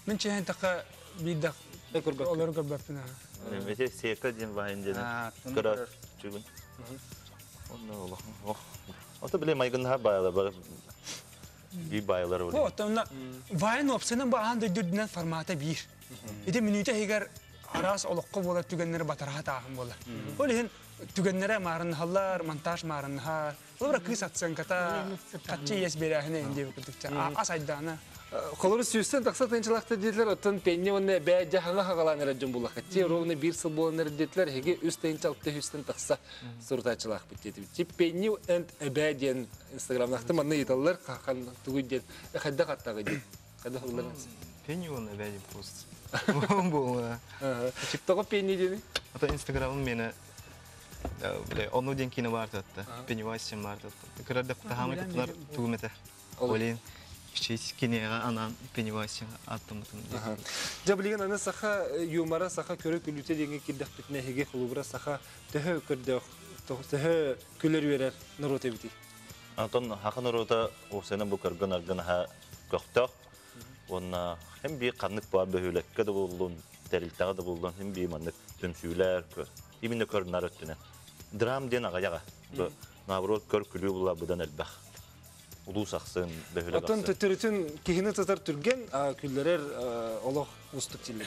Min çehen taka bidak. Olur görbapına. Ece seyka din vahinde. Kara çubun. Allah. O da bile magin nahar bayalar. Bir bayılar var. O tamam. Vayın opsiyonun bu anda düdünen formata bir. İde minüte higar aras olukku bolar tügenleri batarahat ahım bolar. Olihin tügenlere marın hallar, montaj marın har. Ola kız atsan kata katçı yes berahine indi bukudukça. Asaydana. Kolubra süyüsten taksa tençilakta dediler otan penye onne be jahanga hagalan rajum bulak. Ti rovne bir sıl bolanlar dediler hege üst tençalakta hüsten taksa surtaçılak bitti. Ti penye and ebediyen Instagram'da manne yitallar kakan tugudyen. Kadda katta gidi. Kadda hırlar. Penye on ebediyen post. Bu. Çıktı ko penye dedi. Ata Instagram'ın beni böyle onu denkine vardı hatta. Penye vaysın vardı hatta. Kırada tahammül ettiler tuğmete. Olin. Şey skine anan Pennywise attımdım diye. Jabligen ana saha yumara saha körü külüte denge kiddak bitne hege kulubra saha tehe kırdı tehe küller verer narote biti. Anton hakan narota o sene bu kırgın argın ha kokta. Ona hem bir kanlık var böyle kadar buldun teriltağı da buldun hem bir manlık tümsüler kör. Ibinde kör narotine. драм ден агаяга. Наоборот, көр күлүү була будан элбах. Улуу саксын, бөһөлө Атын аксын. төтөрүтүн кихини татар түрген күллерер олох устук тилер.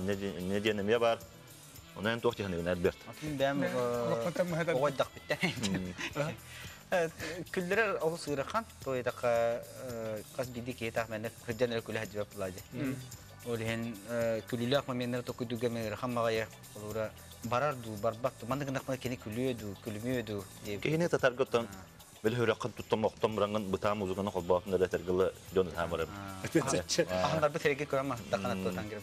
Не ден эме бар. Онан тох техниканы Альберт. Бәм ойдак битте. Күлләр олы сыйрахан, тойдака каз биди кетак менә хөҗҗәнәр күлә җавап булады. Олен күлүләк мәннәр токудуга мен хаммага олура барарду барбат мандыгына кене күлүеду күлмөдү. Кихини татар готтан Белһөрәккән туттамактан буранган быта музыканы холбаатында да тергеле Джон Хамарым. Ахандар бит тереге көрәм, даканат тотангыр.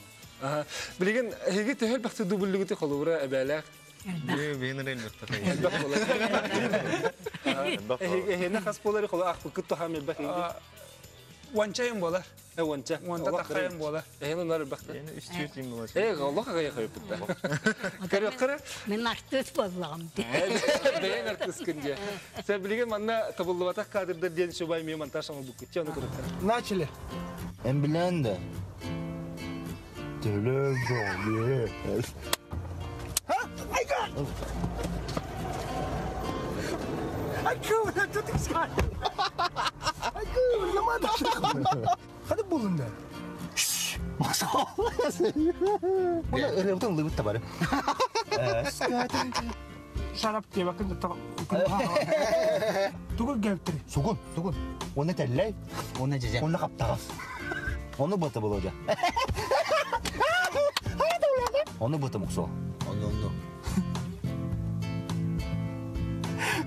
Билеген heге төһөл бакты дублыгыты холура әбәләк. Бенерен Heге хас полары холы ах букытты хам бак. Ванчайым болар. Ванча. Ванта тахайым болар. Нар бакты. Үстүтим болар. Аллаһ гая хәйп битә. Кара. Мен артыш боллагам. Бәйен артыш кенде. Сән билеген манна табыллыбата кадырда ден шубай мен монтаж аны букытты аны күрә. Начали. Эм белән дә. Телефон. Айга! Айга, тут искать. Айга, намада. Хadi bulundu. Masa. Ona öğretmen lübüt tabarı. Şarap diye bakın da Tugul geltiri. Sugun. Onu telley. Onu cece. Onu kaptağı. Onu batı bulaca. Onu batı mukso. Onu.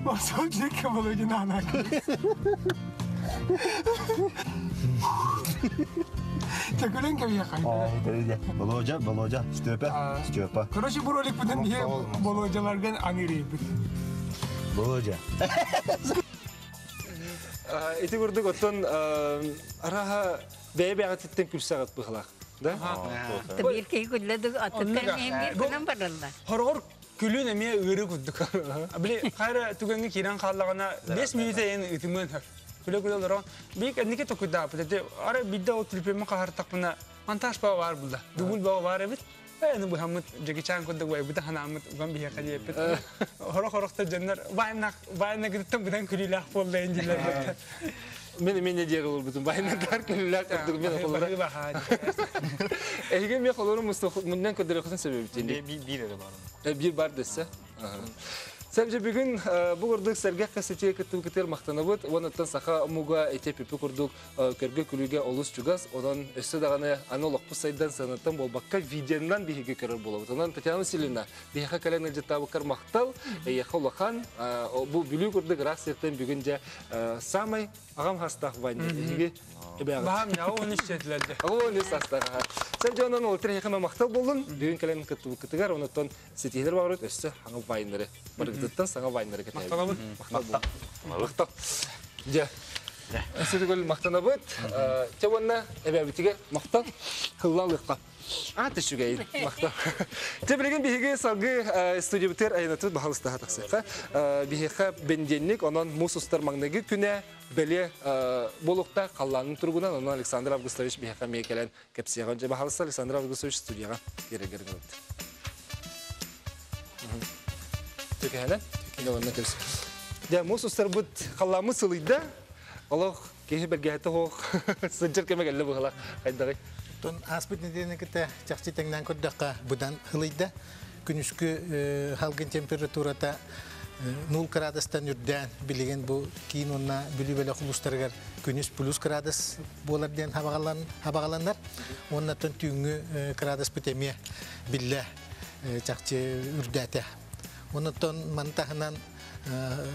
Masa ne kabalıcı nana. Takılan gibi yakın. Baloca. Stöpe. Короче, bu rolik bundan diye balocalardan anırıyım. Baloca. Ити көрдік оттан араға бәйбәғаттен күлсағат бұғылақ. Bir kez güldük atıklar hem bir kunan barıldı. Horor külün emeye ürü güldük. Bile kayra tükengi kiran kallağına 5 minute en itimin her. Küle olarak bir kendine tokudda apıdı. Ara bir de o tripeme kahar takpına montaj bağı var burada. Dubul bağı var evet. Yani bu hamut Jackie Chan kuduk ve bu da hanamut ben bir yakali yapıt. Horok da cenner. Bayana gittim giden külüyle akfolda enciler. Men ne diye olur bütün bayınlar külüyle akfolda men akfolda. Ege mi akfolda Mustafa'nın kadar kısın sebebi değil. Bir bar dese. Сәбже бүгін бұғырдық сәргәк қасетие күттім күтер мақтанабыд, онаттан сақа мұға әтепепі күрдік көргі күліге олыс жүгаз, одан өсі дағаны аны олықпы сайдан санаттан болбаққа видеондан бейге көрір болабыд. Онан Татьяна Васильевна, бейхі кәләні жеттабы кір мақтал, әйеқі олақан, бұл бүлі күрдік рақ сертен бүгін жа самай ағам хастақ вайны. Бағам яу оны işletilerdi. Оны састаға. Сәбже онан ол тірхеқіме мақтал болын, бүгін кәләні күттігар, онаттан сетейлер бағырыд, өсі аңы вайнары. Баргыттан саңа вайнары кетеді. Мақтал. Жа. Сөйті көл мақтанабыд. Чауанна әбәбітіге мақтал қыллалыққа. Түшігейін мақтал. Тебілеген бейге салғы студия бітер айынатыд бағалыстаға тақсайқа. Бейге бенденлік, онан мұсыстар маңнағы күні бәле болуқта қалланын тұрғынан, онан Александр Августович бейге мекелен кәпсияған жа бағалыста Александр Августович студияға керек-керек өтті. Төкәһәлә? Яңа кирс. Дә мусустар бут қалламы сылыйда. Аллах кеһе бергәһәтә хо. Сынчыр кемәгәлле бугала. Кайдагы. Тон аспит недене кете чакчы теңнән күрдәккә будан хылыйда. Күнүскү халгын температурата 0 градустан үрдән билеген бу кинонна билибеле хулустаргар күнүс плюс градус болар дигән хабагаланнар. Оннан түңгү градус битеме билле чакчы үрдәтә. Оннан мантахнан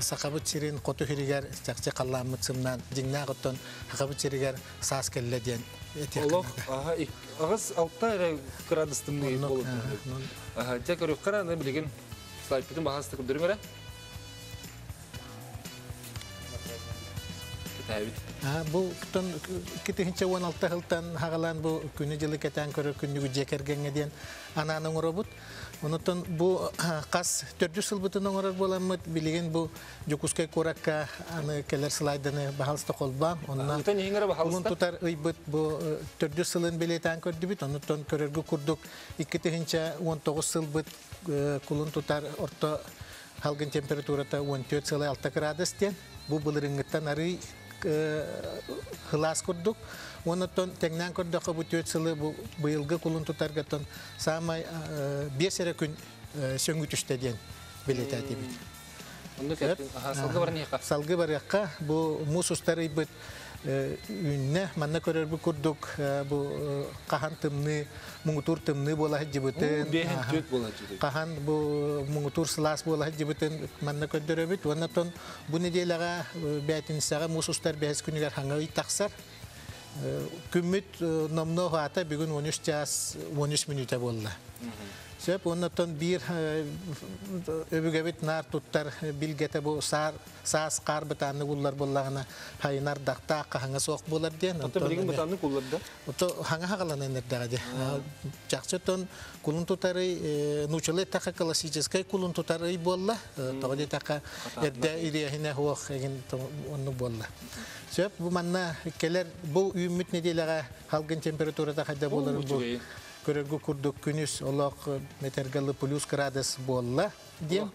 сакабыт сирин коту хиригер чакчы калламыт сымнан жиңнагыттан сакабыт сиригер сас келле ден. Аллах, агыс 6 градустан болот. Жа көрүп караны билеген слайдтын багасты көрдүрмөрө. Бу тон 2016 жылдан хагалан бу күнү жылы кетен көрө күнүгү жекергенге ден ананың робот. Онотон бу кас 400 жыл бутун оңорор боламыт билеген бу жокускай коракка аны келер слайдыны бахалста колбам. Онна тутар ыйбыт бу 400 жылын билетен көрдүбүт. Онотон көрөргө курдук 2019 жыл бут кулун тутар орто халгын температурата 14,6 градус тен. Бу былырыңыттан ары хылас курдук. Онотон теңнен көрдөк бу 4 сылы бу быйылгы кулун тутаргатон самай 5 күн сөңгүтүштө ден билетати бит. Салгы баракка бу мусустары бит үнне манна көрөр бу курдук бу кахан тымны муңутур тымны бола жибытын кахан бу муңутур сылас бола жибытын манна көрдөрө бит. Онотон бу неделага бәтин сага мусустар бәс күнүгөр хаңа тақсар. Күммит номно хата бүгүн 13 час 13 минута болду. Сөп оннотон бир өбүгөбит нар туттар билгете бу саас кар бытанны буллар боллагына хайнар дакта кахаңа сок болар ден. Ото билген бытанны кулларда. Ото хаңа хагалан энердага. Жакчытон кулун тутары нучале така классический кулун тутары болла. Тоди така эрде ирехине хох еген онну болла. Сөп бу манна келер бу үмүт неделага халгын температурада кайда болор бу. Көрөргө курдук күнүс олок метергалы плюс градус болла дем.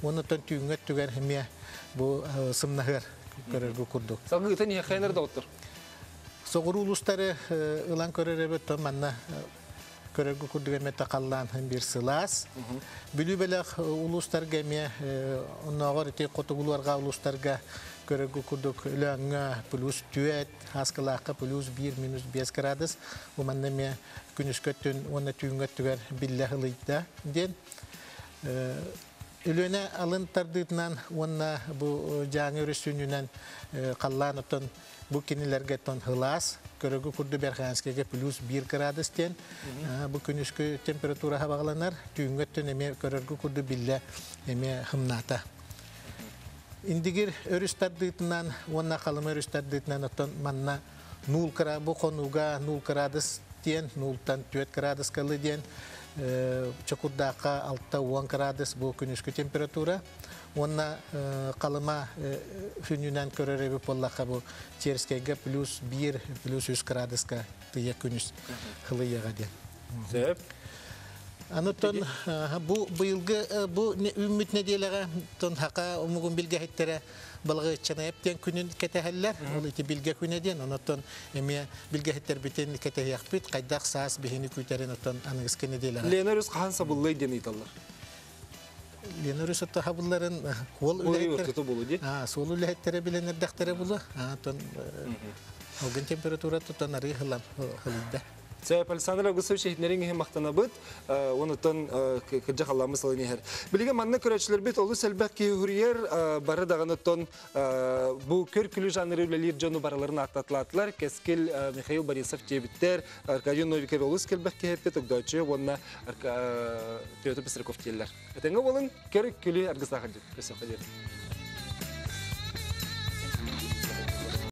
Онотон түңгөт түгөр хемия бу сымнагыр көрөргө курдук. Салгытын я хайнарда отур. Согуру улустары ылан көрөрөбөт манна көрөргө курдук эмете каллан бир сылас. Бүлүбелек улустар гемия оногор те котугуларга улустарга көрөгү курдук лаңга плюс 4 хаскалакка плюс 1 минус 5 градус уманнаме күнүскөттүн оны түнгөттүгөр билле хылыйда ден үлөнө алын тардытынан онна бу жаңы өрүсүнүнөн калланытын бу кинилерге тон хылас көрөгү курду берханскеге плюс 1 градус ден бу күнүскө температура багланар түнгөттүн эме көрөгү курду билле эме хымната. Индигир өрүстардытынан, онна калым өрүстардытынан оттон манна 0 градус бу конуга 0 градус тен, 0-тан 4 градус калы ден, чокурдака 6-10 градус бу күнүскө температура. Онна калыма хүнүнөн көрөрөбү боллака бу терскеге плюс 1, плюс 3 градуска тыя күнүс кылыяга ден. Зеп. Анутон бу быйылгы бу үмүт неделага тон хака умугун билге хеттере балгы чанайптен күнүн кетехеллер ол ити билге күнеден онотон эме билге хеттер битен кетехяппит кайдак саас бихини күтерен отон аныгыс кенеделага Ленарус кахан сабыллай ден италлар. Ленарус отто хабылларын ол үлеттер сол үлеттере биленер дахтере булу тон огын температура тотон ары хылам хылыйда. Цеп Александр Августович хитнеринге мактанабыт, онотон кыжа халламы салыныр. Билге манны көрөчлөр бит олу селбек күйүрер бары дагынотон бу көркүлү жанры үлелер жону бараларын аттатлатлар. Кескил Михаил Борисов жебиттер, Аркадий Новиков олу селбек кепет огдочу, онна Петр Пестраков теллер. Этеңе болун көркүлү аргысага жеп.